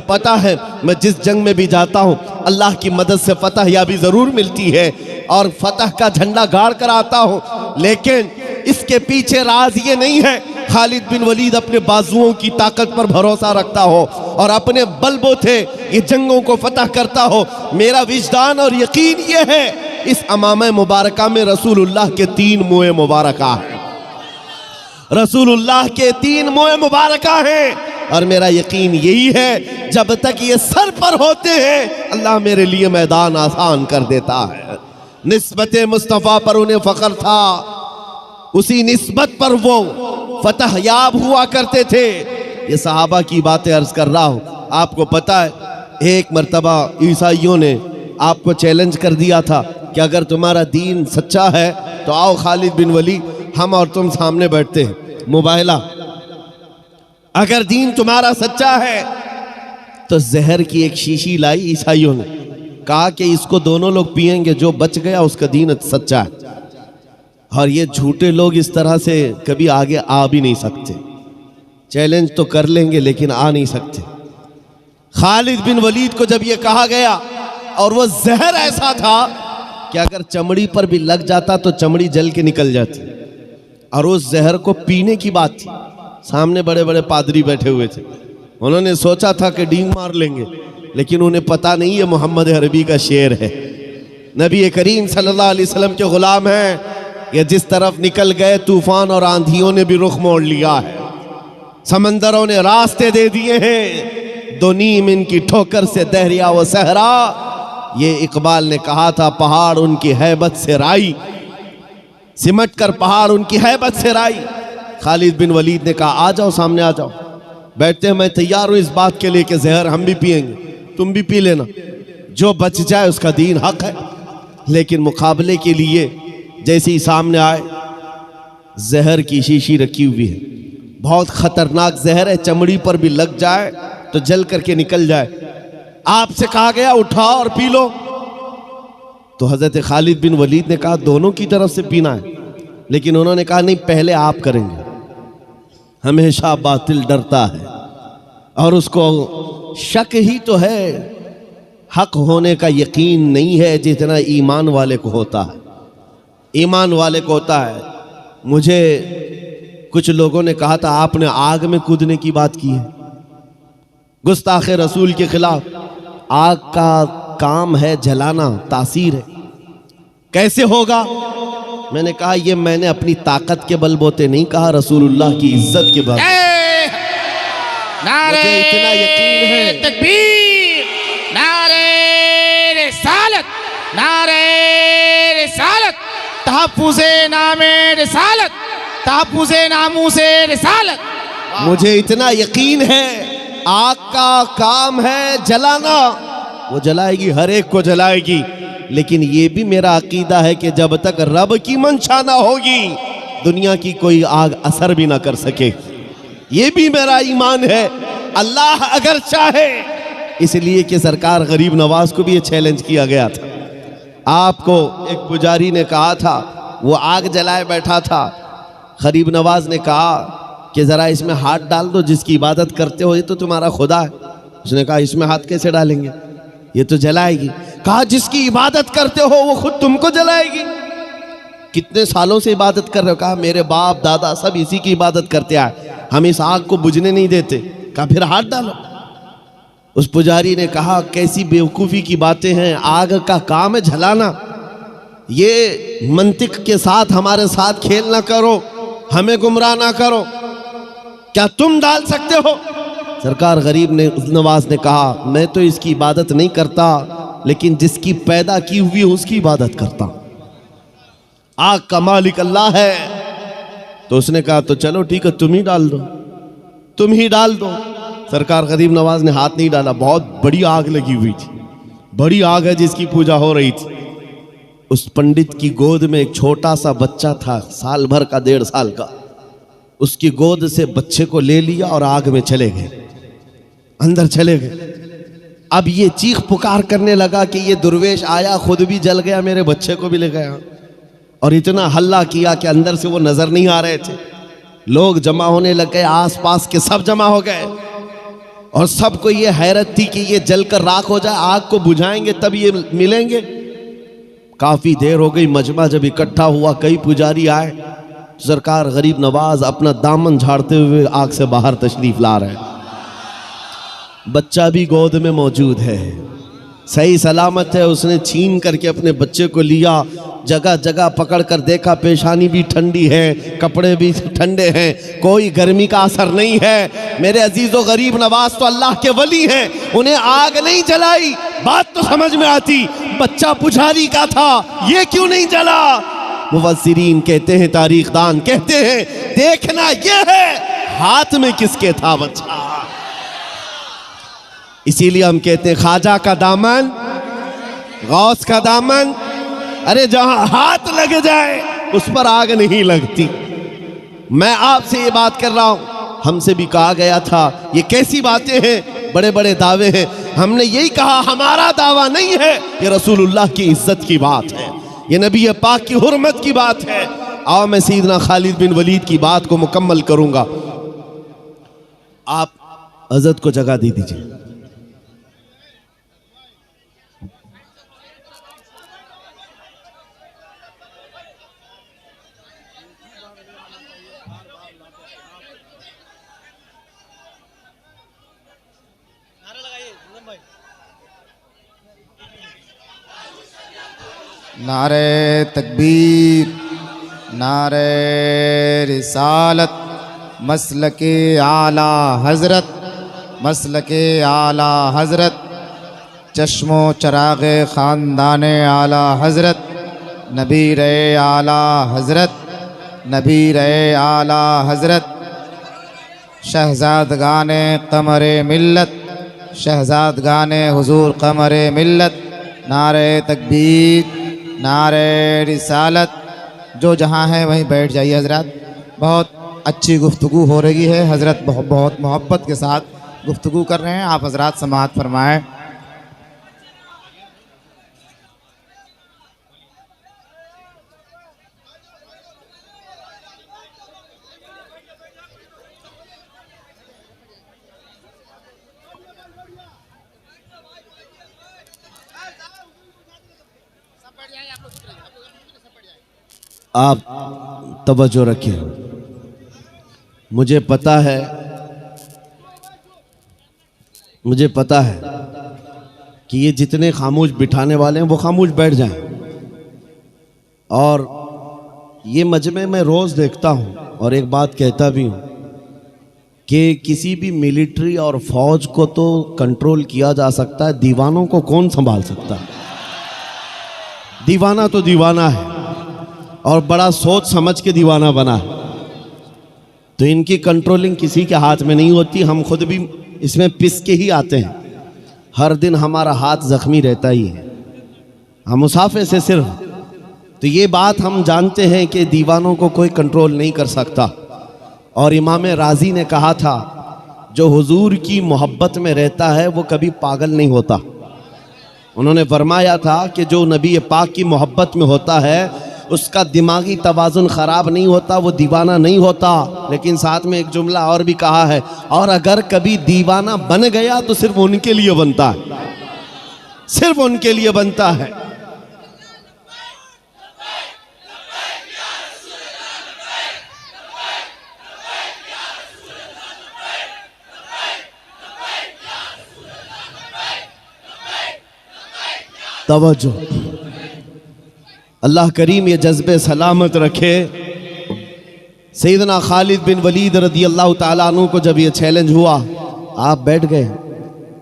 पता है मैं जिस जंग में भी जाता हूँ अल्लाह की मदद से फतह याबी ज़रूर मिलती है और फतह का झंडा गाड़ कर आता हूँ, लेकिन इसके पीछे राज ये नहीं है खालिद बिन वलीद अपने बाजुओं की ताकत पर भरोसा रखता हो और अपने बलबूते ये जंगों को फतह करता हो। मेरा विजदान और यकीन ये है इस अमामे मुबारका में रसूलुल्लाह के 3 मुँह मुबारका है, रसूलुल्लाह के 3 मुँह मुबारका हैं। और मेरा यकीन यही है जब तक ये सर पर होते हैं अल्लाह मेरे लिए मैदान आसान कर देता है। निस्बत मुस्तफ़ा पर उन्हें फ़ख्र था, उसी निस्बत पर वो फतह याब हुआ करते थे। ये सहाबा की बातें अर्ज कर रहा हूँ। आपको पता है एक मर्तबा ईसाइयों ने आपको चैलेंज कर दिया था कि अगर तुम्हारा दीन सच्चा है तो आओ खालिद बिन वलीद हम और तुम सामने बैठते हैं मुबाहिला, अगर दीन तुम्हारा सच्चा है तो जहर की एक शीशी लाई ईसाइयों ने, कहा कि इसको दोनों लोग पिएंगे, जो बच गया उसका दीन सच्चा है। और ये झूठे लोग इस तरह से कभी आगे आ भी नहीं सकते, चैलेंज तो कर लेंगे लेकिन आ नहीं सकते। खालिद बिन वलीद को जब ये कहा गया और वो जहर ऐसा था कि अगर चमड़ी पर भी लग जाता तो चमड़ी जल के निकल जाती, और उस जहर को पीने की बात थी। सामने बड़े बड़े पादरी बैठे हुए थे, उन्होंने सोचा था कि डींग मार लेंगे, लेकिन उन्हें पता नहीं ये मोहम्मद अरबी का शेर है, नबी करीम सल्लल्लाहु अलैहि वसल्लम के गुलाम हैं। ये जिस तरफ निकल गए तूफान और आंधियों ने भी रुख मोड़ लिया है, समंदरों ने रास्ते दे दिए हैं, दो नीम इनकी ठोकर से दहरिया व सहरा। ये इकबाल ने कहा था, पहाड़ उनकी हैबत से राई, सिमट कर पहाड़ उनकी हैबत से राई। खालिद बिन वलीद ने कहा, आ जाओ सामने आ जाओ, बैठते हैं, मैं तैयार हूं इस बात के लिए कि जहर हम भी पिएंगे, तुम भी पी लेना, जो बच जाए उसका दीन हक है। लेकिन मुकाबले के लिए जैसे ही सामने आए, जहर की शीशी रखी हुई है, बहुत खतरनाक जहर है, चमड़ी पर भी लग जाए तो जल करके निकल जाए। आपसे कहा गया उठाओ और पी लो। तो हजरत खालिद बिन वलीद ने कहा दोनों की तरफ से पीना है, लेकिन उन्होंने कहा नहीं, पहले आप करेंगे। हमेशा बातिल डरता है और उसको शक ही तो है, हक होने का यकीन नहीं है जितना ईमान वाले को होता है। ईमान वाले को होता है। मुझे कुछ लोगों ने कहा था आपने आग में कूदने की बात की है, गुस्ताखे रसूल के खिलाफ। आग का काम है जलाना, तासीर है, कैसे होगा? मैंने कहा ये मैंने अपनी ताकत के बलबूते नहीं कहा, रसूलुल्लाह की इज्जत के बल। मुझे इतना यकीन है। तकबीर, नारे रिसालत, नारे रिसालत, तहफ्फुज़े नामे रिसालत, तहफ्फुज़े नामूसे रिसालत। मुझे इतना यकीन है, आग का काम है जलाना, वो जलाएगी, हर एक को जलाएगी। लेकिन ये भी मेरा अकीदा है कि जब तक रब की मंशा ना होगी, दुनिया की कोई आग असर भी ना कर सके। ये भी मेरा ईमान है, अल्लाह अगर चाहे। इसलिए कि सरकार गरीब नवाज को भी ये चैलेंज किया गया था। आपको एक पुजारी ने कहा था, वो आग जलाए बैठा था, गरीब नवाज ने कहा कि जरा इसमें हाथ डाल दो, जिसकी इबादत करते हो ये तो तुम्हारा खुदा है। उसने कहा इसमें हाथ कैसे डालेंगे, ये तो जलाएगी। कहा जिसकी इबादत करते हो वो खुद तुमको जलाएगी। कितने सालों से इबादत कर रहे हो? कहा मेरे बाप दादा सब इसी की इबादत करते आए, हम इस आग को बुझने नहीं देते। कहा फिर हाथ डालो। उस पुजारी ने कहा कैसी बेवकूफ़ी की बातें हैं, आग का काम है जलाना, ये मंतिक के साथ हमारे साथ खेल ना करो, हमें गुमराह ना करो, क्या तुम डाल सकते हो? सरकार गरीब नवाज ने कहा मैं तो इसकी इबादत नहीं करता, लेकिन जिसकी पैदा की हुई उसकी इबादत करता हूं, आग का मालिक अल्लाह है। तो उसने कहा तो चलो ठीक है, तुम ही डाल दो, तुम ही डाल दो। सरकार गरीब नवाज ने हाथ नहीं डाला। बहुत बड़ी आग लगी हुई थी, बड़ी आग है जिसकी पूजा हो रही थी। उस पंडित की गोद में एक छोटा सा बच्चा था, साल भर का, 1.5 साल का। उसकी गोद से बच्चे को ले लिया और आग में चले गए, अंदर चले गए। अब ये चीख पुकार करने लगा कि ये दुर्वेश आया, खुद भी जल गया, मेरे बच्चे को भी ले गया। और इतना हल्ला किया कि अंदर से वो नजर नहीं आ रहे थे। लोग जमा होने लग गए, आसपास के सब जमा हो गए, और सबको ये हैरत थी कि ये जलकर राख हो जाए, आग को बुझाएंगे तब ये मिलेंगे। काफी देर हो गई, मजमा जब इकट्ठा हुआ, कई पुजारी आए। सरकार गरीब नवाज अपना दामन झाड़ते हुए आग से बाहर तशरीफ ला रहे हैं। बच्चा भी गोद में मौजूद है, सही सलामत है। उसने छीन करके अपने बच्चे को लिया, जगह जगह पकड़ कर देखा, पेशानी भी ठंडी है, कपड़े भी ठंडे हैं, कोई गर्मी का असर नहीं है। मेरे अजीजों, गरीब नवाज तो अल्लाह के वली हैं, उन्हें आग नहीं जलाई। बात तो समझ में आती, बच्चा पुजारी का था, ये क्यों नहीं जला? मुफस्सिरीन कहते हैं, तारीखदान कहते हैं, देखना ये है हाथ में किसके था बच्चा। इसीलिए हम कहते हैं ख्वाजा का दामन, गौस का दामन, अरे जहां हाथ लग जाए उस पर आग नहीं लगती। मैं आपसे ये बात कर रहा हूं, हमसे भी कहा गया था ये कैसी बातें हैं, बड़े बड़े दावे हैं। हमने यही कहा हमारा दावा नहीं है, ये रसूलुल्लाह की इज्जत की बात है, ये नबी पाक की हुर्मत की बात है। आओ मैं सैयदना खालिद बिन वलीद की बात को मुकम्मल करूंगा। आप हजरत को जगह दे दीजिए। नारे तकबीर, नारे रिसालत, मसलके आला हज़रत, मसलके आला हज़रत, चश्मो चराग़े ख़ानदाने आला हज़रत, नबीर आला हज़रत, नबीर आला हज़रत, शहज़ादगाने क़मरे मिल्लत, शहज़ादगाने हुज़ूर क़मरे मिल्लत, नारे तकबीर, नारे रिसालत। जो जहाँ है वहीं बैठ जाइए हज़रत। बहुत अच्छी गुफ्तगू हो रही है, हज़रत बहुत मोहब्बत के साथ गुफ्तगू कर रहे हैं। आप हज़रत समाअत फरमाएँ। आप तवज्जो रखें। मुझे पता है कि ये जितने खामोश बिठाने वाले हैं वो खामोश बैठ जाएं। और ये मजमे में रोज़ देखता हूँ और एक बात कहता भी हूँ कि किसी भी मिलिट्री और फौज को तो कंट्रोल किया जा सकता है, दीवानों को कौन संभाल सकता है? दीवाना तो दीवाना है और बड़ा सोच समझ के दीवाना बना है, तो इनकी कंट्रोलिंग किसी के हाथ में नहीं होती। हम खुद भी इसमें पिस के ही आते हैं। हर दिन हमारा हाथ जख्मी रहता ही है, हम मुसाफे से सिर्फ। तो ये बात हम जानते हैं कि दीवानों को कोई कंट्रोल नहीं कर सकता। और इमाम राजी ने कहा था, जो हुजूर की मोहब्बत में रहता है वो कभी पागल नहीं होता। उन्होंने फरमाया था कि जो नबी पाक की मोहब्बत में होता है उसका दिमागी तवाज़ुन ख़राब नहीं होता, वो दीवाना नहीं होता। लेकिन साथ में एक जुमला और भी कहा है, और अगर कभी दीवाना बन गया तो सिर्फ उनके लिए बनता है, सिर्फ उनके लिए बनता है। तवज्जो, अल्लाह करीम ये जज्बे सलामत रखे। सैयदना खालिद बिन वलीद रदी अल्लाह ताला अन्हु को जब ये चैलेंज हुआ, आप बैठ गए,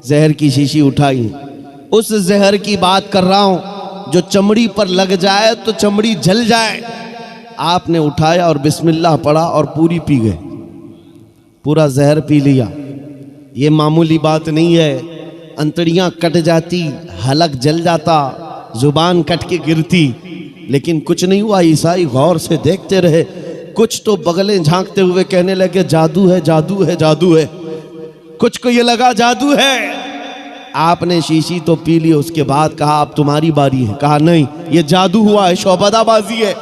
जहर की शीशी उठाई। उस जहर की बात कर रहा हूँ जो चमड़ी पर लग जाए तो चमड़ी जल जाए। आपने उठाया और बिस्मिल्लाह पढ़ा और पूरी पी गए, पूरा जहर पी लिया। ये मामूली बात नहीं है, अंतड़ियाँ कट जाती, हलक जल जाता, जुबान कट के गिरती, लेकिन कुछ नहीं हुआ। ईसाई गौर से देखते रहे। कुछ तो बगलें झांकते हुए कहने लगे, जादू है, जादू है, जादू है। कुछ को ये लगा जादू है। आपने शीशी तो पी ली, उसके बाद कहा अब तुम्हारी बारी है। कहा नहीं, ये जादू हुआ है, शौबदाबाजी है।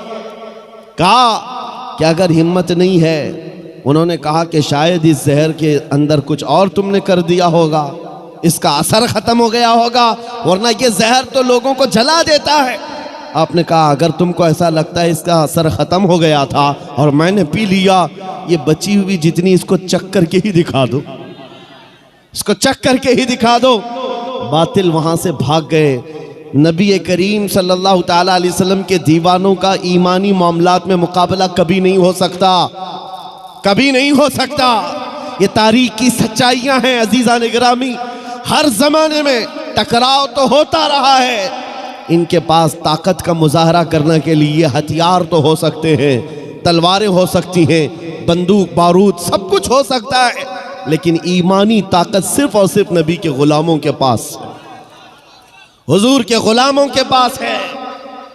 कहा कि अगर हिम्मत नहीं है, उन्होंने कहा कि शायद इस जहर के अंदर कुछ और तुमने कर दिया होगा, इसका असर खत्म हो गया होगा, वरना ये जहर तो लोगों को जला देता है। आपने कहा अगर तुमको ऐसा लगता है इसका असर ख़त्म हो गया था और मैंने पी लिया, ये बची हुई जितनी, इसको चख करके ही दिखा दो, इसको चख करके ही दिखा दो। बातिल वहाँ से भाग गए। नबी करीम सल्लल्लाहु ताला अलैहि वसल्लम के दीवानों का ईमानी मामलात में मुकाबला कभी नहीं हो सकता, कभी नहीं हो सकता। ये तारीख की सच्चाइयाँ हैं अजीज़ान गिरामी। हर ज़माने में टकराव तो होता रहा है। इनके पास ताकत का मुजाहरा करने के लिए हथियार तो हो सकते हैं, तलवारें हो सकती हैं, बंदूक बारूद सब कुछ हो सकता है, लेकिन ईमानी ताकत सिर्फ और सिर्फ नबी के गुलामों के पास, हुजूर के गुलामों के पास है।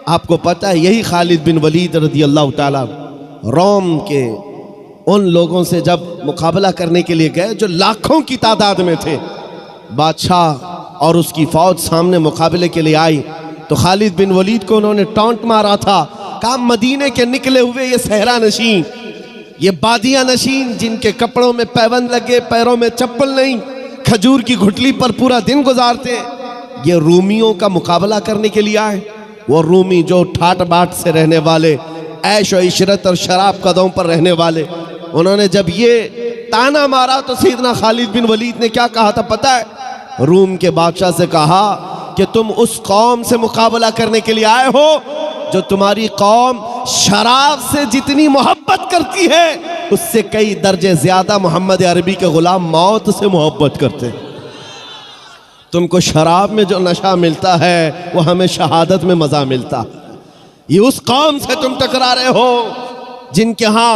आपको पता है, यही खालिद बिन वलीद रज़ी अल्लाह ताला रोम के उन लोगों से जब मुकाबला करने के लिए गए जो लाखों की तादाद में थे, बादशाह और उसकी फौज सामने मुकाबले के लिए आई, तो खालिद बिन वलीद को उन्होंने टॉन्ट मारा था। कहा मदीने के निकले हुए ये सहरा नशीन, ये बादिया नशीन, जिनके कपड़ों में पैबंद लगे, पैरों में चप्पल नहीं, खजूर की घुटली पर पूरा दिन गुजारते, ये रूमियों का मुकाबला करने के लिए आए। वो रूमी जो ठाट बाट से रहने वाले, ऐश और इशरत और शराब कदमों पर रहने वाले, उन्होंने जब ये ताना मारा तो सैयदना खालिद बिन वलीद ने क्या कहा था पता है? रूम के बादशाह से कहा कि तुम उस कौम से मुकाबला करने के लिए आए हो जो तुम्हारी कौम शराब से जितनी मोहब्बत करती है उससे कई दर्जे ज्यादा मोहम्मद अरबी के गुलाम मौत से मोहब्बत करते हैं। तुमको शराब में जो नशा मिलता है वो हमें शहादत में मजा मिलता है। ये उस कौम से तुम टकरा रहे हो जिनके यहाँ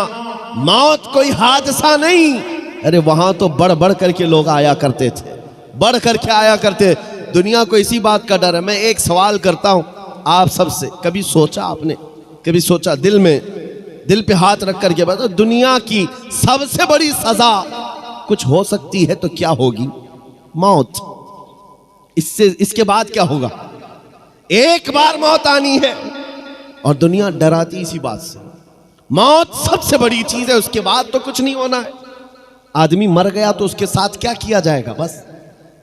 मौत कोई हादसा नहीं, अरे वहां तो बढ़ बढ़ करके लोग आया करते थे, बढ़ करके आया करते। दुनिया को इसी बात का डर है। मैं एक सवाल करता हूं आप सबसे, कभी सोचा आपने, कभी सोचा दिल पे हाथ रख करके बताओ, दुनिया की सबसे बड़ी सजा कुछ हो सकती है तो क्या होगी? मौत। इसके बाद क्या होगा? एक बार मौत आनी है और दुनिया डराती इसी बात से। मौत सबसे बड़ी चीज है, उसके बाद तो कुछ नहीं होना है। आदमी मर गया तो उसके साथ क्या किया जाएगा? बस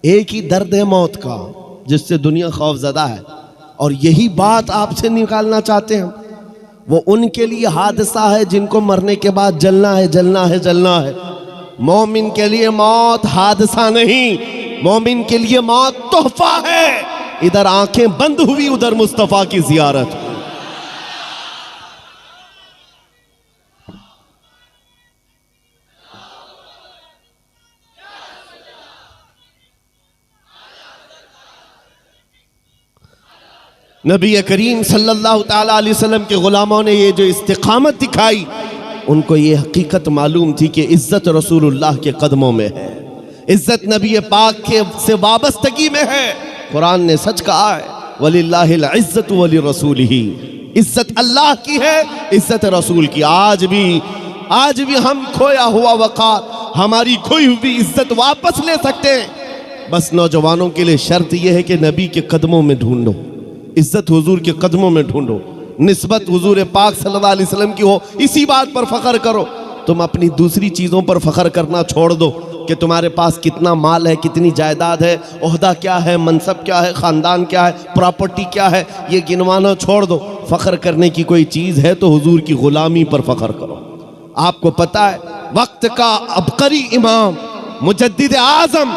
एक ही दर्द है मौत का जिससे दुनिया खौफजदा है। और यही बात आपसे निकालना चाहते हैं। वो उनके लिए हादसा है जिनको मरने के बाद जलना है, जलना है, जलना है। मोमिन के लिए मौत हादसा नहीं, मोमिन के लिए मौत तोहफा है। इधर आंखें बंद हुई, उधर मुस्तफा की जियारत। नबी करीम सल्लल्लाहु ताला अलैहि वसल्लम के गुलामों ने ये जो इस्तिकामत दिखाई, उनको ये हकीकत मालूम थी कि इज्जत रसूलुल्लाह के कदमों में है, इज्जत नबी पाक के से वाबस्तगी में है। कुरान ने सच कहा है, वलिल्लाहिल इज्जतु वली रसूलिही, इज्जत अल्लाह की है, इज्जत रसूल की। आज भी हम खोया हुआ वक़ार, हमारी खोई हुई इज्जत वापस ले सकते हैं। बस नौजवानों के लिए शर्त यह है कि नबी के कदमों में ढूंढो, इज्जत हुजूर के कदमों में ढूंढो, निस्बत हुजूर पाक सल्लल्लाहु अलैहि वसल्लम की हो, इसी बात पर फख्र करो। तुम अपनी दूसरी चीज़ों पर फख्र करना छोड़ दो कि तुम्हारे पास कितना माल है, कितनी जायदाद है, ओहदा क्या है, मनसब क्या है, ख़ानदान क्या है, प्रॉपर्टी क्या है, ये गिनवाना छोड़ दो। फ़ख्र करने की कोई चीज़ है तो हुजूर की ग़ुलामी पर फ़ख्र करो। आपको पता है वक्त का अबकरी इमाम मुजद्दिद आज़म,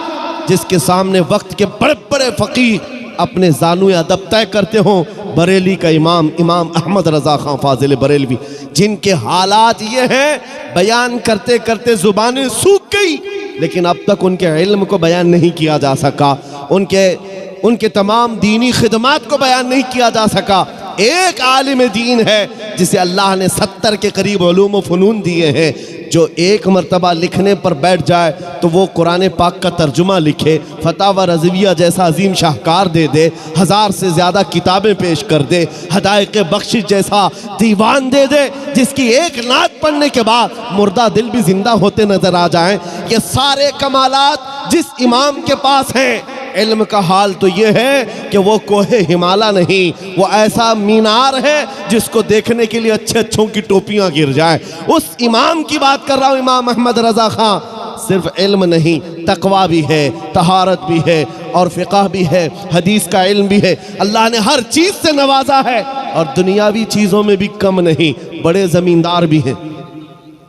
जिसके सामने वक्त के बड़े बड़े फ़कीर अपने जानू अदब तय करते हों, बरेली का इमाम अहमद रज़ा खां फाजिल बरेलवी, जिनके हालात ये हैं बयान करते करते ज़ुबानें सूख गई, लेकिन अब तक उनके इल्म को बयान नहीं किया जा सका, उनके तमाम दीनी खिदमात को बयान नहीं किया जा सका। एक आलिम दीन है जिसे अल्लाह ने 70 के करीब उलूम व फ़नून दिए हैं, जो एक मरतबा लिखने पर बैठ जाए तो वो कुरान पाक का तर्जुमा लिखे, फतावा रज़विया जैसा अजीम शाहकार दे दे, 1000 से ज़्यादा किताबें पेश कर दे, हदायक़ बख्शिश जैसा दीवान दे दे, जिसकी एक नात पढ़ने के बाद मुर्दा दिल भी जिंदा होते नजर आ जाएं। ये सारे कमालात जिस इमाम के पास हैं, इल्म का हाल तो ये है कि वो कोहे हिमालय नहीं, वो ऐसा मीनार है जिसको देखने के लिए अच्छे अच्छों की टोपियां गिर जाए। उस इमाम की बात कर रहा हूँ, इमाम अहमद रज़ा खां। सिर्फ इल्म नहीं, तकवा भी है, तहारत भी है और फ़िक़ह भी है, हदीस का इल्म भी है। अल्लाह ने हर चीज़ से नवाजा है और दुनियावी चीज़ों में भी कम नहीं। बड़े ज़मींदार भी हैं,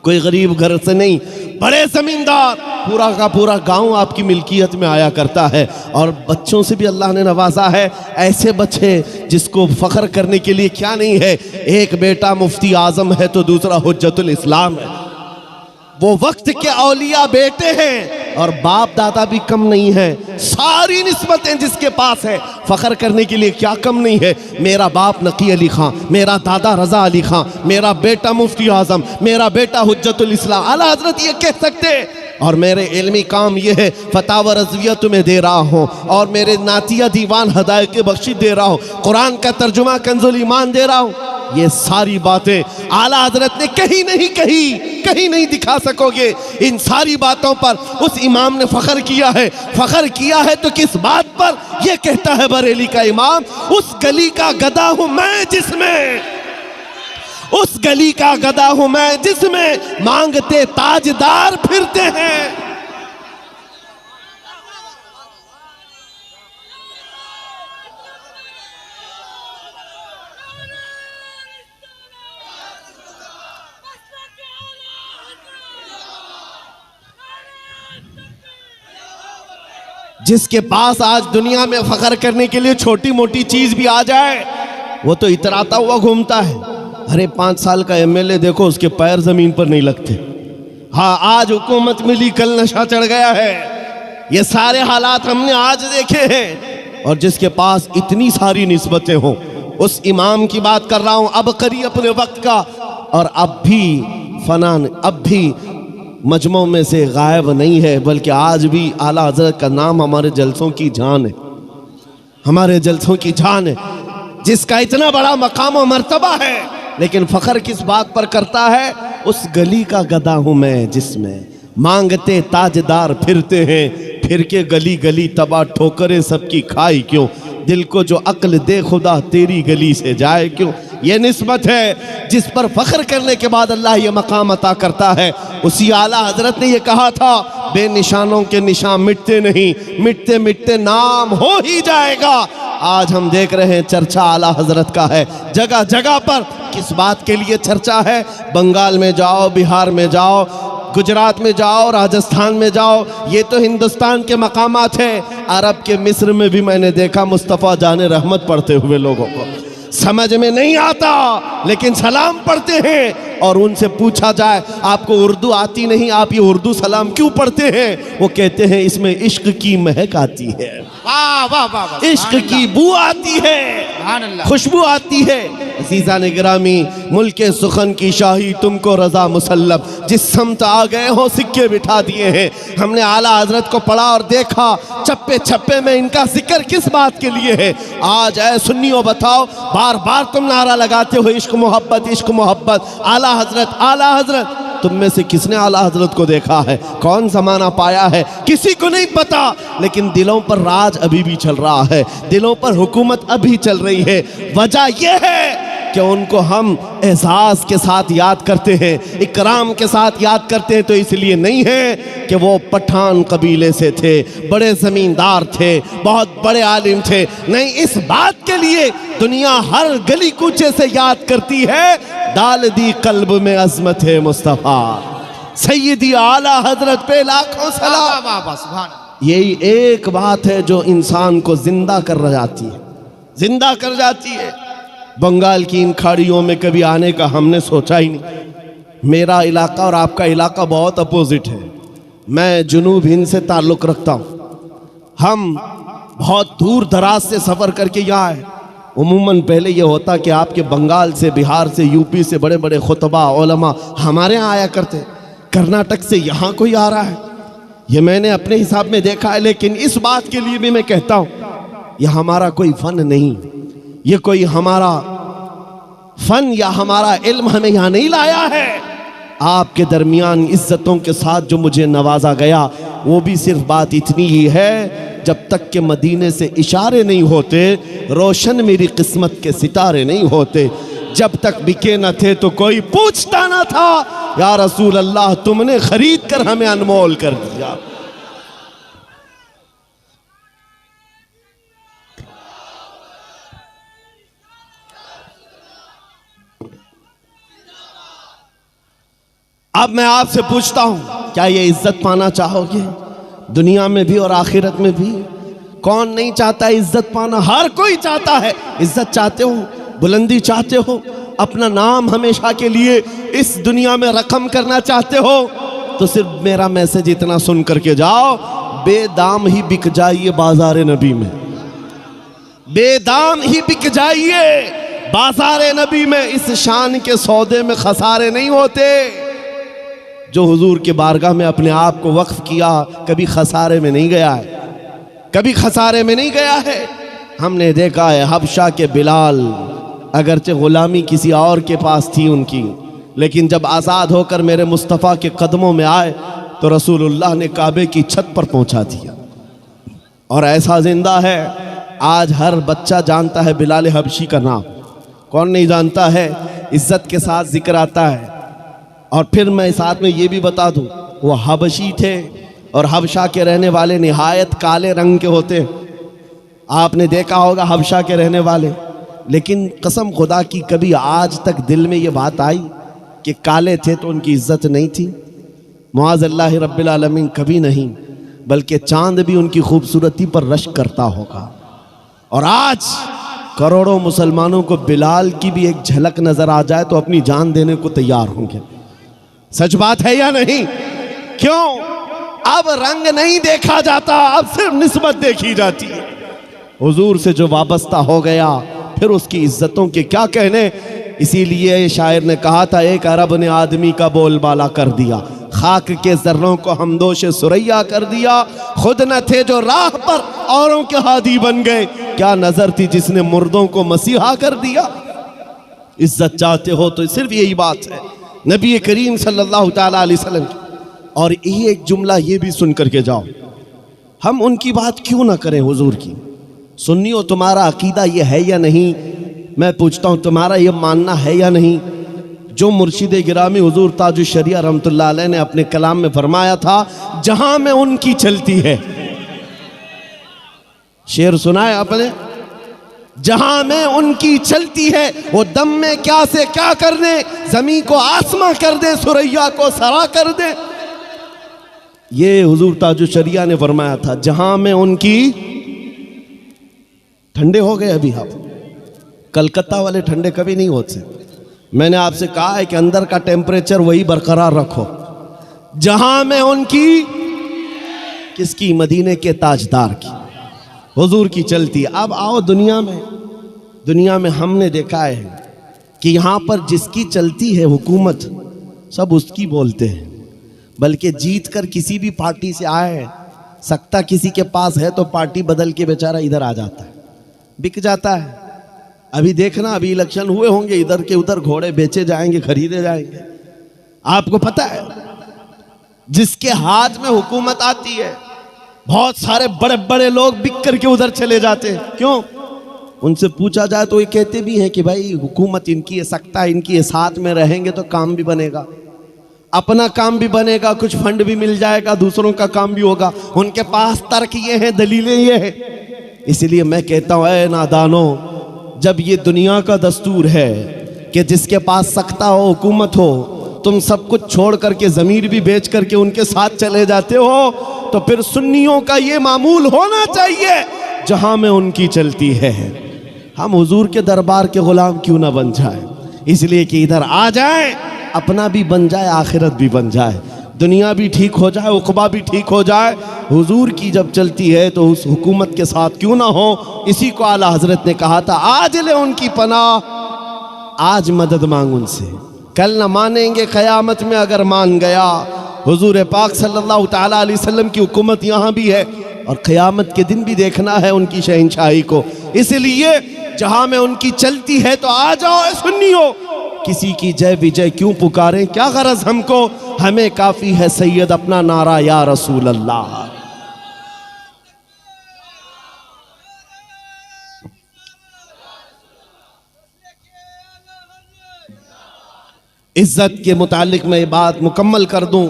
कोई गरीब घर से नहीं, बड़े ज़मींदार, पूरा का पूरा गांव आपकी मिल्कियत में आया करता है। और बच्चों से भी अल्लाह ने नवाजा है, ऐसे बच्चे जिसको फ़ख्र करने के लिए क्या नहीं है। एक बेटा मुफ्ती आज़म है तो दूसरा हुज्जतुल इस्लाम है। वो वक्त के औलिया बेटे हैं और बाप दादा भी कम नहीं है। सारी निस्बतें जिसके पास है, फ़ख्र करने के लिए क्या कम नहीं है। मेरा बाप नकी अली खां, मेरा दादा रज़ा अली खां, मेरा बेटा मुफ्ती आज़म, मेरा बेटा हुज्जतुल इस्लाम। आला हज़रत ये कह सकते और मेरे इल्मी काम ये है, फतावा रज़विया तुम्हें दे रहा हूँ और मेरे नातिया दीवान हदायक़ बख्शिश दे रहा हूँ, कुरान का तर्जुमा कंजुल ईमान दे रहा हूँ। ये सारी बातें आला हज़रत ने कहीं नहीं कही, कहीं नहीं दिखा सकोगे। इन सारी बातों पर उस इमाम ने फ़ख्र किया है। फ़ख्र किया है तो किस बात पर? यह कहता है बरेली का इमाम, उस गली का गदा हूँ मैं जिसमें, उस गली का गदा हूँ मैं जिसमें मांगते ताजदार फिरते हैं। जिसके पास आज दुनिया में फख्र करने के लिए छोटी मोटी चीज भी आ जाए वो तो इतराता हुआ घूमता है। अरे 5 साल का एमएलए देखो, उसके पैर जमीन पर नहीं लगते। हाँ, आज हुकूमत मिली, कल नशा चढ़ गया है। ये सारे हालात हमने आज देखे हैं। और जिसके पास इतनी सारी निस्बतें हों, उस इमाम की बात कर रहा हूं, अबकरी अपने वक्त का, और अब भी फनान, अब भी मजमों में से गायब नहीं है, बल्कि आज भी आला हजरत का नाम हमारे जलसों की जान है, हमारे जलसों की जान है। जिसका इतना बड़ा मकाम और मर्तबा है, लेकिन फख्र किस बात पर करता है? उस गली का गधा हूं मैं जिसमें मांगते ताजदार फिरते हैं, फिर के गली गली तबाह ठोकरे सबकी खाई क्यों, दिल को जो अक्ल दे खुदा तेरी गली से जाए क्यों। ये निस्बत है जिस पर फख्र करने के बाद अल्लाह ये मकाम अता करता है। उसी आला हजरत ने ये कहा था, बेनिशानों के निशान मिटते नहीं, मिटते मिटते नाम हो ही जाएगा। आज हम देख रहे हैं चर्चा आला हजरत का है जगह जगह पर। किस बात के लिए चर्चा है? बंगाल में जाओ, बिहार में जाओ, गुजरात में जाओ, राजस्थान में जाओ, ये तो हिंदुस्तान के मकामात हैं। अरब के मिस्र में भी मैंने देखा मुस्तफ़ा जाने रहमत पढ़ते हुए लोगों को। समझ में नहीं आता लेकिन सलाम पढ़ते हैं, और उनसे पूछा जाए आपको उर्दू आती नहीं, आप ये उर्दू सलाम क्यों पढ़ते हैं? वो कहते हैं इसमें इश्क की महक आती है, वाह वाह वाह, इश्क की बू आती है, खुशबू आती है। अज़ीज़ान गिरामी, मुल्के सुखन की शाही तुमको रजा मुसल्लम, जिस समत आ गए हो सिक्के बिठा दिए हैं। हमने आला हजरत को पढ़ा और देखा, चप्पे छप्पे में इनका जिक्र किस बात के लिए है? आज ऐ सुन्नियों बताओ, बार बार तुम नारा लगाते हो इश्क मोहब्बत, इश्क मोहब्बत, आला हजरत, आला हजरत। तुम में से किसने आला हजरत को देखा है? कौन ज़माना पाया है? किसी को नहीं पता। लेकिन दिलों पर राज अभी भी चल रहा है, दिलों पर हुकूमत अभी चल रही है। वजह यह है कि उनको हम एहसास के साथ याद करते हैं, इकराम के साथ याद करते हैं, तो इसलिए नहीं है कि वो पठान कबीले से थे, बड़े ज़मींदार थे, बहुत बड़े आलिम थे। नहीं, इस बात के लिए दुनिया हर गली कूचे से याद करती है, डाल दी कल्ब में अज़मत है मुस्तफ़ा, सैयदी आला हजरत पे लाखों सलाम। यही एक बात है जो इंसान को जिंदा कर जाती है, जिंदा कर जाती है। बंगाल की इन खाड़ियों में कभी आने का हमने सोचा ही नहीं। मेरा इलाका और आपका इलाका बहुत अपोजिट है। मैं जुनूब हिंद से ताल्लुक़ रखता हूँ। हम बहुत दूर दराज से सफ़र करके यहाँ आए। उमूमन पहले ये होता कि आपके बंगाल से, बिहार से, यूपी से बड़े बड़े खुतबा उलमा हमारे यहाँ आया करते। कर्नाटक से यहाँ कोई आ रहा है, ये मैंने अपने हिसाब में देखा है। लेकिन इस बात के लिए भी मैं कहता हूँ, यह हमारा कोई फ़न नहीं, ये कोई हमारा फ़न या हमारा इल्म हमें यहाँ नहीं लाया है। आपके दरमियान इज्जतों के साथ जो मुझे नवाजा गया, वो भी सिर्फ बात इतनी ही है, जब तक के मदीने से इशारे नहीं होते, रोशन मेरी किस्मत के सितारे नहीं होते। जब तक बिके न थे तो कोई पूछता न था, या रसूल अल्लाह तुमने खरीद कर हमें अनमोल कर दिया। अब मैं आपसे पूछता हूं, क्या ये इज्जत पाना चाहोगे? दुनिया में भी और आखिरत में भी। कौन नहीं चाहता इज्जत पाना? हर कोई चाहता है। इज्जत चाहते हो, बुलंदी चाहते हो, अपना नाम हमेशा के लिए इस दुनिया में रकम करना चाहते हो, तो सिर्फ मेरा मैसेज इतना सुन करके जाओ, बेदाम ही बिक जाइए बाजार नबी में, बेदाम ही बिक जाइए बाजार नबी में। इस शान के सौदे में खसारे नहीं होते। जो हुजूर के बारगाह में अपने आप को वक्फ किया, कभी खसारे में नहीं गया है, कभी खसारे में नहीं गया है। हमने देखा है हबशा के बिलाल, अगरचे गुलामी किसी और के पास थी उनकी, लेकिन जब आज़ाद होकर मेरे मुस्तफ़ा के कदमों में आए तो रसूलुल्लाह ने काबे की छत पर पहुंचा दिया। और ऐसा जिंदा है, आज हर बच्चा जानता है बिलाल हबशी का नाम। कौन नहीं जानता है? इज्जत के साथ जिक्र आता है। और फिर मैं साथ में ये भी बता दूं, वो हबशी थे और हबशा के रहने वाले निहायत काले रंग के होते। आपने देखा होगा हबशा के रहने वाले, लेकिन कसम खुदा की कभी आज तक दिल में ये बात आई कि काले थे तो उनकी इज्जत नहीं थी? मुआज़ अल्लाह रब्बिल आलमीन, कभी नहीं। बल्कि चांद भी उनकी खूबसूरती पर रश्क करता होगा। और आज करोड़ों मुसलमानों को बिलाल की भी एक झलक नजर आ जाए तो अपनी जान देने को तैयार होंगे। सच बात है या नहीं? क्यों? अब रंग नहीं देखा जाता, अब सिर्फ निस्बत देखी जाती है। हुजूर से जो वाबस्ता हो गया फिर उसकी इज्जतों के क्या कहने। इसीलिए शायर ने कहा था, एक अरब ने आदमी का बोलबाला कर दिया, खाक के जर्रों को हमदोश सुरैया कर दिया। खुद न थे जो राह पर औरों के हादी बन गए, क्या नजर थी जिसने मुर्दों को मसीहा कर दिया। इज्जत चाहते हो तो सिर्फ यही बात है नबी करीम सल्लल्लाहु ताला अलैहि वसल्लम की। और ये एक जुमला ये भी सुन करके जाओ, हम उनकी बात क्यों ना करें हुजूर की। सुन्नियों, तुम्हारा अकीदा ये है या नहीं? मैं पूछता हूँ, तुम्हारा ये मानना है या नहीं? जो मुर्शिद गिरामी हुजूर ताजुल शरिया रहमतुल्लाह अलैह ने अपने कलाम में फरमाया था, जहां में उनकी चलती है। शेर सुना है आपने? जहां में उनकी चलती है, वो दम में क्या से क्या कर दे, जमीन को आसमां कर दे, सुरैया को सरा कर दे। ये हुजूर ताजुल शरिया ने फरमाया था, जहां में उनकी। ठंडे हो गए अभी आप? कलकत्ता वाले ठंडे कभी नहीं होते। मैंने आपसे कहा है कि अंदर का टेम्परेचर वही बरकरार रखो। जहां में उनकी, किसकी? मदीने के ताजदार की, हुजूर की चलती। अब आओ दुनिया में, दुनिया में हमने देखा है कि यहां पर जिसकी चलती है हुकूमत, सब उसकी बोलते हैं। बल्कि जीत कर किसी भी पार्टी से आए, सत्ता किसी के पास है तो पार्टी बदल के बेचारा इधर आ जाता है, बिक जाता है। अभी देखना, अभी इलेक्शन हुए होंगे, इधर के उधर घोड़े बेचे जाएंगे, खरीदे जाएंगे। आपको पता है, जिसके हाथ में हुकूमत आती है, बहुत सारे बड़े बड़े लोग बिक करके उधर चले जाते हैं। क्यों? उनसे पूछा जाए तो ये कहते भी हैं कि भाई हुकूमत इनकी है, सत्ता इनकी है, साथ में रहेंगे तो काम भी बनेगा, अपना काम भी बनेगा, कुछ फंड भी मिल जाएगा, दूसरों का काम भी होगा। उनके पास तर्क ये हैं, दलीलें ये हैं। इसलिए मैं कहता हूं, ऐ नादानो, जब ये दुनिया का दस्तूर है कि जिसके पास सत्ता हो, हुकूमत हो, तुम सब कुछ छोड़ करके ज़मीर भी बेच करके उनके साथ चले जाते हो, तो फिर सुन्नियों का ये मामूल होना चाहिए, जहां में उनकी चलती है। हम हुजूर के दरबार के गुलाम क्यों ना बन जाए? इसलिए कि इधर आ जाए, अपना भी बन जाए, आखिरत भी बन जाए, दुनिया भी ठीक हो जाए, उक़बा भी ठीक हो जाए। हुजूर की जब चलती है तो उस हुकूमत के साथ क्यों ना हो। इसी को आला हजरत ने कहा था, आज ले उनकी पनाह, आज मदद मांग उनसे, कल न मानेंगे क़यामत में अगर मान गया। हुजूर पाक सल्लल्लाहु ताला अलैहि वसल्लम की हुकूमत यहाँ भी है और क़यामत के दिन भी देखना है उनकी शहंशाही को। इसलिए जहाँ में उनकी चलती है तो आ जाओ सुन्नियों, किसी की जय विजय क्यों पुकारें, क्या गरज हमको, हमें काफी है सैयद अपना नारा या रसूल अल्लाह। इज्जत के मुतालिक मैं बात मुकम्मल कर दूं।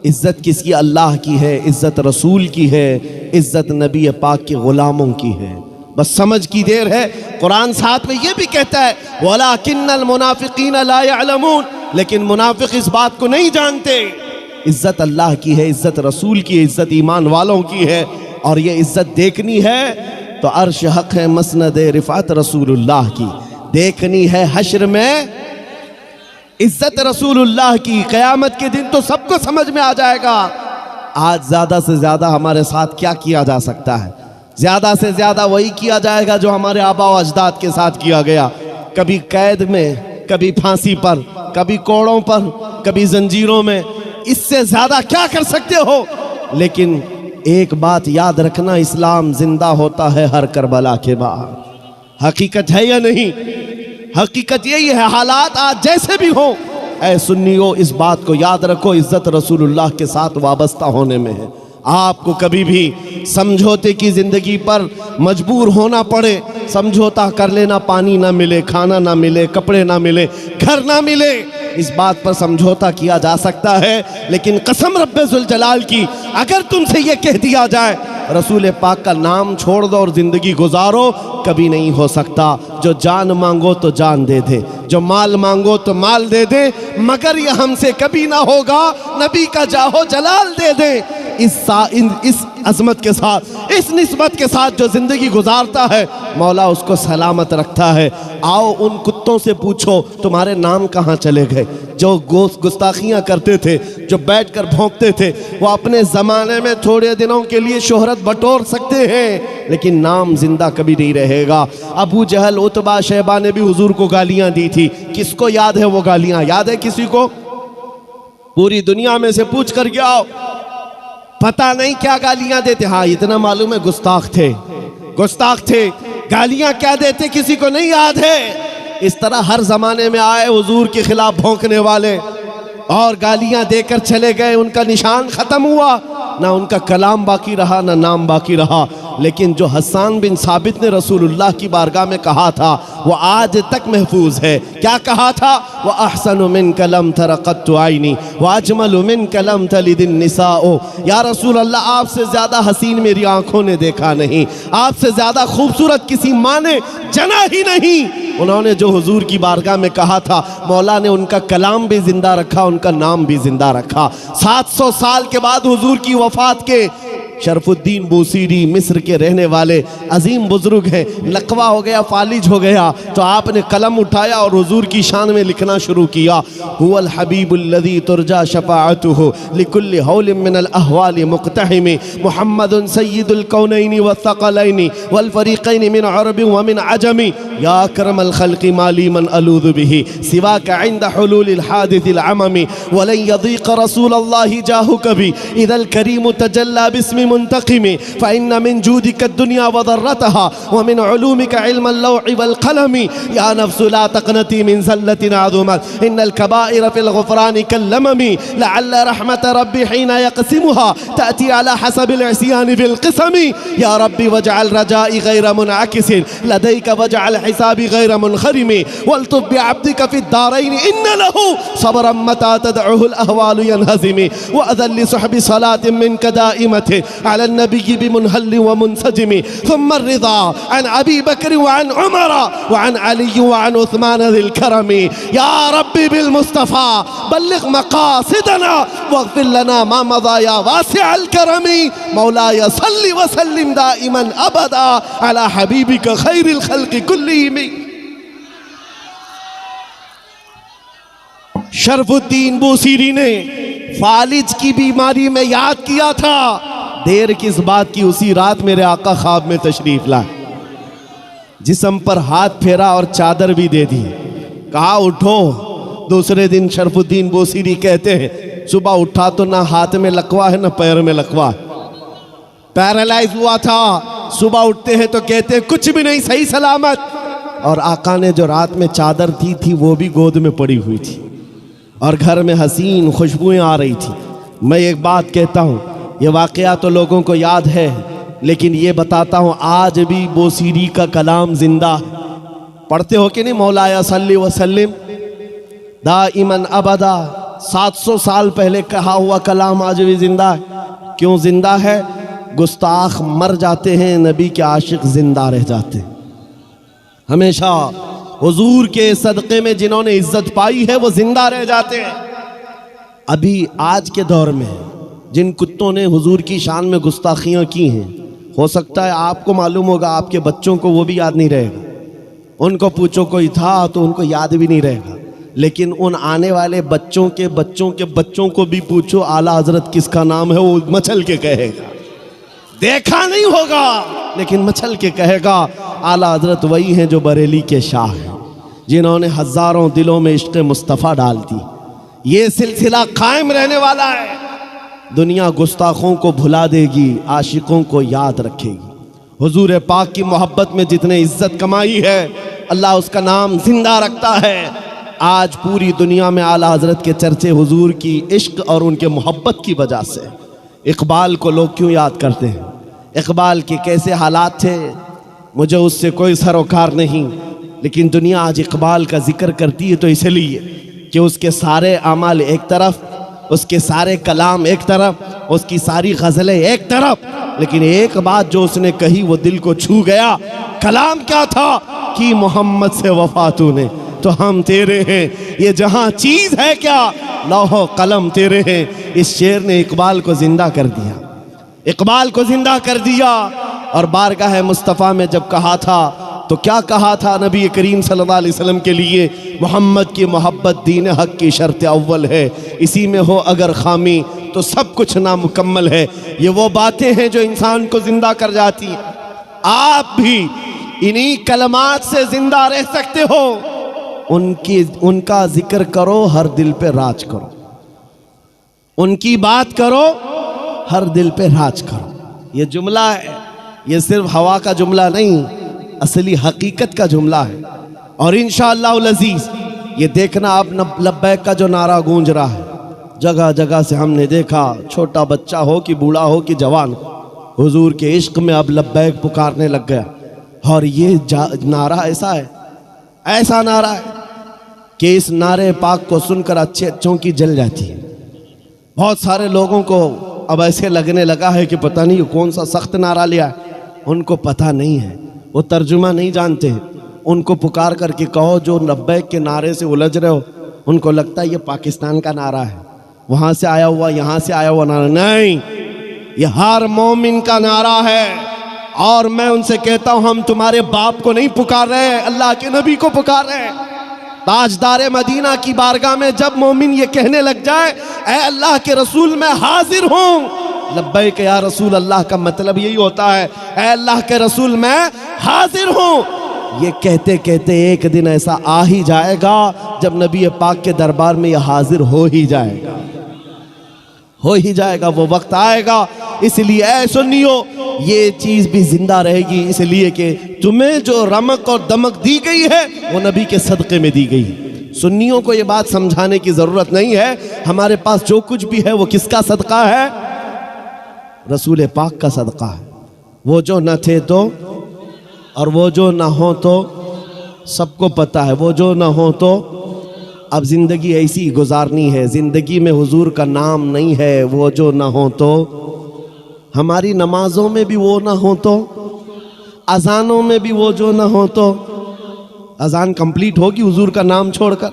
इज्जत किसकी? अल्लाह की है, इज्जत रसूल की है, इज्जत नबी पाक के गुलामों की है। बस समझ की देर है। कुरान साथ में ये भी कहता है, वलाकिन्नल मुनाफिकीन ला यअलमून, लेकिन मुनाफिक इस बात को नहीं जानते। इज्जत अल्लाह की है, इज्जत रसूल की है, इज्जत ईमान वालों की है। और ये इज्जत देखनी है तो अर्श हक है, मसनद रिफात रसूलुल्लाह की। देखनी है हश्र में इज्जत रसूलुल्लाह की, क़यामत के दिन तो सबको समझ में आ जाएगा। आज ज़्यादा से ज़्यादा हमारे साथ क्या किया जा सकता है? ज़्यादा से ज़्यादा वही किया जाएगा जो हमारे आबा व अजदाद के साथ किया गया, कभी कैद में, कभी फांसी पर, कभी कोड़ों पर, कभी जंजीरों में। इससे ज़्यादा क्या कर सकते हो? लेकिन एक बात याद रखना, इस्लाम जिंदा होता है हर करबला के बाद। हकीकत है या नहीं? हकीकत यही है। हालात आज जैसे भी हो, ऐ सुन्नियों, इस बात को याद रखो, इज्जत रसूलुल्लाह के साथ वाबस्ता होने में है। आपको कभी भी समझौते की ज़िंदगी पर मजबूर होना पड़े, समझौता कर लेना, पानी ना मिले, खाना ना मिले, कपड़े ना मिले, घर ना मिले, इस बात पर समझौता किया जा सकता है। लेकिन कसम रब्बे जुल जलाल की, अगर तुमसे ये कह दिया जाए रसूल पाक का नाम छोड़ दो और ज़िंदगी गुजारो, कभी नहीं हो सकता। जो जान मांगो तो जान दे दे, जो माल मांगो तो माल दे दे, मगर ये हमसे कभी ना होगा, नबी का जाहो जलाल दे दे। इस अजमत के साथ, इस निस्बत के साथ जो ज़िंदगी गुजारता है, मौला उसको सलामत रखता है। आओ उन कुत्तों से पूछो तुम्हारे नाम कहाँ चले गए, जो गुस्ताखियाँ करते थे, जो बैठकर भौंकते थे। वो अपने ज़माने में थोड़े दिनों के लिए शोहरत बटोर सकते हैं, लेकिन नाम जिंदा कभी नहीं रहेगा। अबू जहल, उतबा, शैबा ने भी हुजूर को गालियाँ दी थी। किसको याद है वो गालियाँ? याद है किसी को? पूरी दुनिया में से पूछ कर के आओ, पता नहीं क्या गालियां देते। हाँ इतना मालूम है गुस्ताख थे, गुस्ताख थे। गालियां क्या देते किसी को नहीं याद है। इस तरह हर जमाने में आए हुजूर के खिलाफ भौंकने वाले और गालियां देकर चले गए, उनका निशान खत्म हुआ, ना उनका कलाम बाकी रहा, ना नाम बाकी रहा। लेकिन जो हसन बिन साबित ने रसूलुल्लाह की बारगाह में कहा था वो आज तक महफूज है। क्या कहा था? व अहसनु मिन कलम तरक़त्तु आइनी व अजमलु मिन कलम तलिदिन निसाओ। या रसूल अल्लाह, आपसे ज़्यादा हसीन मेरी आंखों ने देखा नहीं, आपसे ज़्यादा खूबसूरत किसी माँ ने जना ही नहीं। उन्होंने जो हुजूर की बारगाह में कहा था, मौला ने उनका कलाम भी जिंदा रखा, उनका नाम भी जिंदा रखा। 700 साल के बाद हुजूर की वफात के शरफुद्दीन बूसीरी मिस्र के रहने वाले अजीम बुजुर्ग हैं। लकवा हो गया, फालिज हो गया, तो आपने कलम उठाया और हुजूर की शान में लिखना शुरू किया। हुवल हबीबुल्लज़ी तुरजा शफ़ाअतुहु लिकुल्लि हौलिन मिनल अहवालि मुक़तहिमी मुहम्मदुन सय्यिदुल कौनैनि वस्सक़लैनि वल फ़रीक़ैनि मिन अरबि व मिन अजमी या अकरमल ख़ल्क़ि माली मन अलूज़ु बिही सिवाका इंद हुलूलिल हादिसिल अममी वलन यज़ीक़ रसूलल्लाहि जाहु कभी इदल करीम तजल्ला बिस्मि मुंतक़िमी फ़इन्न मिन जूदिका दुनिया व ज़र्रतहा व मिन उलूमिका इल्मल लौहि वल क़लमी या नफ्सु ला तक़नती मिन ज़ल्लतिन अज़ुमत इन्नल कबाइर फ़िल ग़ुफ़रानि कल्लममी लअल्ल रहमत रब्बीहीना यक़सिमुहा तअती अला हसबिल इस्यानि फ़िल क़िसमी या रब्बी वजअल रजाई गैर मुनअकिसिन लदैका वजअल हिसाबी गैर मुनख़रिमी वल्तुफ़ बिअब्दिका फ़िद दारैन इन्न लहू सबरन मता तदउहुल अहवालु यनहज़िमी व अज़ल लिसुहबि सलातिन मिनका दाइमतिन अला नबी बिमुनहल्लि व मुनसजिमी थुम्मा रिज़ा अन अबी बकर व अन उमर व अन अली व अन उस्मान ज़िल करमी या रब्बी बिल मुस्तफ़ा बल्लिग़ मक़ासिदना वग़फ़िर लना मा मज़ा या वासिअल करमी मौलाया सल्लि व सल्लिम दाइमन अबदा अला हबीबिका खैरिल ख़ल्क़ि कुल्लिहिम। शरफुद्दीन बूसीरी ने फालिज की बीमारी में याद किया था। देर किस बात की, उसी रात मेरे आका ख्वाब में तशरीफ लाए, जिस्म पर हाथ फेरा और चादर भी दे दी, कहा उठो। दूसरे दिन शरफुद्दीन बूसीरी कहते हैं सुबह उठा तो ना हाथ में लकवा है ना पैर में लकवा, पैरालाइज हुआ था। सुबह उठते हैं तो कहते हैं कुछ भी नहीं, सही सलामत। और आका ने जो रात में चादर दी थी वो भी गोद में पड़ी हुई थी और घर में हसीन खुशबुएं आ रही थी। मैं एक बात कहता हूँ, ये वाक़या तो लोगों को याद है, लेकिन ये बताता हूँ आज भी बूसीरी का कलाम जिंदा है। पढ़ते हो कि नहीं? मौलाया सल्ली व सल्लिम दाइमन अबदा। 700 साल पहले कहा हुआ कलाम आज भी जिंदा है। क्यों जिंदा है? गुस्ताख मर जाते हैं, नबी के आशिक जिंदा रह जाते हैं। हमेशा हुजूर के सदक़े में जिन्होंने इज्जत पाई है वो जिंदा रह जाते हैं। अभी आज के दौर में जिन कुत्तों ने हुजूर की शान में गुस्ताखियाँ की हैं, हो सकता है आपको मालूम होगा, आपके बच्चों को वो भी याद नहीं रहेगा। उनको पूछो कोई था तो उनको याद भी नहीं रहेगा, लेकिन उन आने वाले बच्चों के बच्चों के बच्चों को भी पूछो आला हजरत किसका नाम है, वो मचल के कहेगा। देखा नहीं होगा लेकिन मचल के कहेगा आला हजरत वही हैं जो बरेली के शाह हैं, जिन्होंने हजारों दिलों में इश्क़ मुस्तफ़ा डाल दी। ये सिलसिला कायम रहने वाला है। दुनिया गुस्ताखों को भुला देगी, आशिकों को याद रखेगी। हुजूर पाक की मोहब्बत में जितने इज्जत कमाई है, अल्लाह उसका नाम जिंदा रखता है। आज पूरी दुनिया में आला हजरत के चर्चे हुजूर की इश्क और उनके मोहब्बत की वजह से। इकबाल को लोग क्यों याद करते हैं? इकबाल के कैसे हालात थे, मुझे उससे कोई सरोकार नहीं, लेकिन दुनिया आज इकबाल का जिक्र करती है तो इसलिए कि उसके सारे अमाल एक तरफ, उसके सारे कलाम एक तरफ, उसकी सारी गज़लें एक तरफ, लेकिन एक बात जो उसने कही वो दिल को छू गया। कलाम क्या था कि मोहम्मद से वफा तूने तो हम तेरे हैं, ये जहां चीज़ है क्या लौह कलम तेरे हैं। इस शेर ने इकबाल को जिंदा कर दिया। इकबाल को जिंदा कर दिया। और बारगाह मुस्तफ़ा में जब कहा था तो क्या कहा था नबी करीम सल्लल्लाहु अलैहि वसल्लम के लिए, मोहम्मद की मोहब्बत दीन हक की शर्त अव्वल है, इसी में हो अगर खामी तो सब कुछ नामुकम्मल है। ये वो बातें हैं जो इंसान को जिंदा कर जाती हैं। आप भी इन्हीं कलमात से जिंदा रह सकते हो। उनका जिक्र करो, हर दिल पे राज करो, उनकी बात करो, हर दिल पे राज करो। ये जुमला है, ये सिर्फ हवा का जुमला नहीं, असली हकीकत का जुमला है। और इंशाअल्लाह अज़ीज़ ये देखना आप लब्बैक का जो नारा गूंज रहा है, जगह जगह से हमने देखा, छोटा बच्चा हो कि बूढ़ा हो कि जवान, हुजूर के इश्क में अब लब्बैक पुकारने लग गया। और ये नारा ऐसा है, ऐसा नारा है कि इस नारे पाक को सुनकर अच्छे अच्छों की जल जाती है। बहुत सारे लोगों को अब ऐसे लगने लगा है कि पता नहीं कौन सा सख्त नारा लिया है। उनको पता नहीं है, वो तर्जुमा नहीं जानते। उनको पुकार करके कहो जो लब्बैक के नारे से उलझ रहे हो, उनको लगता है ये पाकिस्तान का नारा है, वहाँ से आया हुआ, यहाँ से आया हुआ नारा नहीं, ये हर मोमिन का नारा है। और मैं उनसे कहता हूँ हम तुम्हारे बाप को नहीं पुकार रहे, अल्लाह के नबी को पुकार रहे हैं। ताजदार मदीना की बारगाह में जब मोमिन ये कहने लग जाए, ऐ अल्लाह के रसूल मैं हाजिर हूँ, लब्बैक या रसूल अल्लाह का मतलब यही होता है, ऐ अल्लाह के रसूल मैं हाजिर हूँ। ये कहते कहते एक दिन ऐसा आ ही जाएगा जब नबी पाक के दरबार में ये हाजिर हो ही जाएगा, हो ही जाएगा, वो वक्त आएगा। इसलिए ऐ सुन्नियो ये चीज़ भी जिंदा रहेगी, इसलिए कि तुम्हें जो रमक और दमक दी गई है वो नबी के सदक़े में दी गई है। सुन्नियों को ये बात समझाने की ज़रूरत नहीं है। हमारे पास जो कुछ भी है वो किसका सदका है? रसूल पाक का सदका है। वो जो न थे तो और वो जो ना हो तो सबको पता है, वो जो ना हो तो अब ज़िंदगी ऐसी गुजारनी है। ज़िंदगी में हुजूर का नाम नहीं है, वो जो ना हो तो हमारी नमाजों में भी वो ना हो तो, अजानों में भी वो जो ना हो तो, अजान कंप्लीट होगी हुजूर का नाम छोड़कर,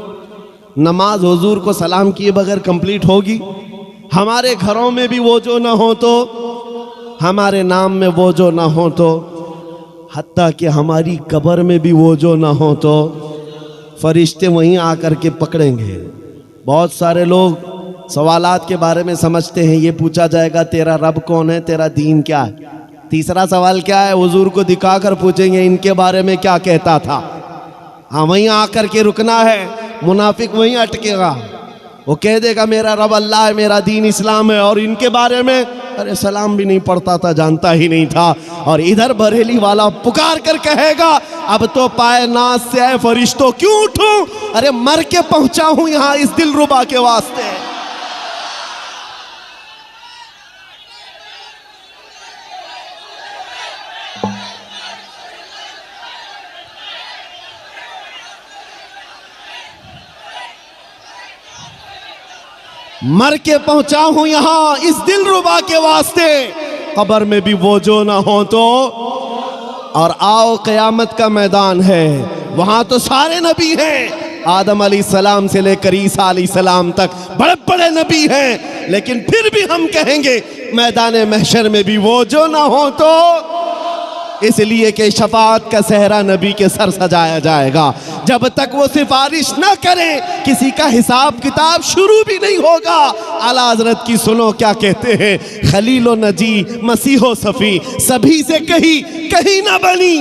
नमाज हुजूर को सलाम किए बगैर कंप्लीट होगी। हमारे घरों में भी वो जो ना हो तो, हमारे नाम में वो जो ना हो तो, हत्ता कि हमारी कब्र में भी वो जो ना हो तो फरिश्ते वहीं आकर के पकड़ेंगे। बहुत सारे लोग सवालात के बारे में समझते हैं, ये पूछा जाएगा तेरा रब कौन है, तेरा दीन क्या है। तीसरा सवाल क्या है, हुजूर को दिखाकर पूछेंगे इनके बारे में क्या कहता था। हाँ, वहीं आकर के रुकना है। मुनाफिक वहीं अटकेगा, वो कह देगा मेरा रब अल्लाह है, मेरा दीन इस्लाम है, और इनके बारे में अरे सलाम भी नहीं पढ़ता था, जानता ही नहीं था। और इधर बरेली वाला पुकार कर कहेगा अब तो पाए नाज से आए फरिश्तों क्यों उठूं, अरे मर के पहुंचा हूं यहां इस दिलरुबा के वास्ते। मर के पहुंचा हूं यहां इस दिलरुबा के वास्ते, कब्र में भी वो जो ना हो तो। और आओ क़यामत का मैदान है, वहां तो सारे नबी हैं, आदम अलैहिस्सलाम से लेकर ईसा अलैहिस्सलाम तक बड़े बड़े नबी हैं। लेकिन फिर भी हम कहेंगे मैदान महशर में भी वो जो ना हो तो, इसलिए कि शफाअत का सहरा नबी के सर सजाया जाएगा। जब तक वो सिफारिश न करें किसी का हिसाब किताब शुरू भी नहीं होगा। आला हज़रत की सुनो क्या कहते हैं, खलीलो नजी मसीहो सफ़ी सभी से कहीं ना बनी।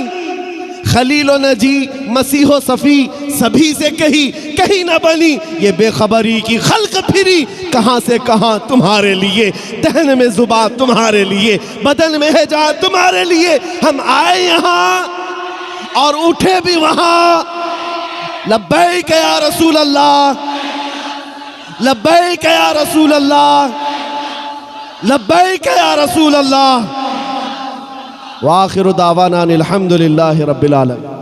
खलीलो नजी मसीहो सफ़ी सभी से कहीं ना बनी। ये बेखबरी की खल्क फिरी कहाँ से कहाँ तुम्हारे लिए, दहन में जुबान तुम्हारे लिए, बदन में है जान तुम्हारे लिए। हम आए यहाँ और उठे भी वहाँ। लब्बैक या रसूल अल्लाह, लब्बैक या रसूल अल्लाह, लब्बैक या रसूल अल्लाह। व आखिरु दावाना अनिल हम्दुलिल्लाहि रब्बिल आलमीन।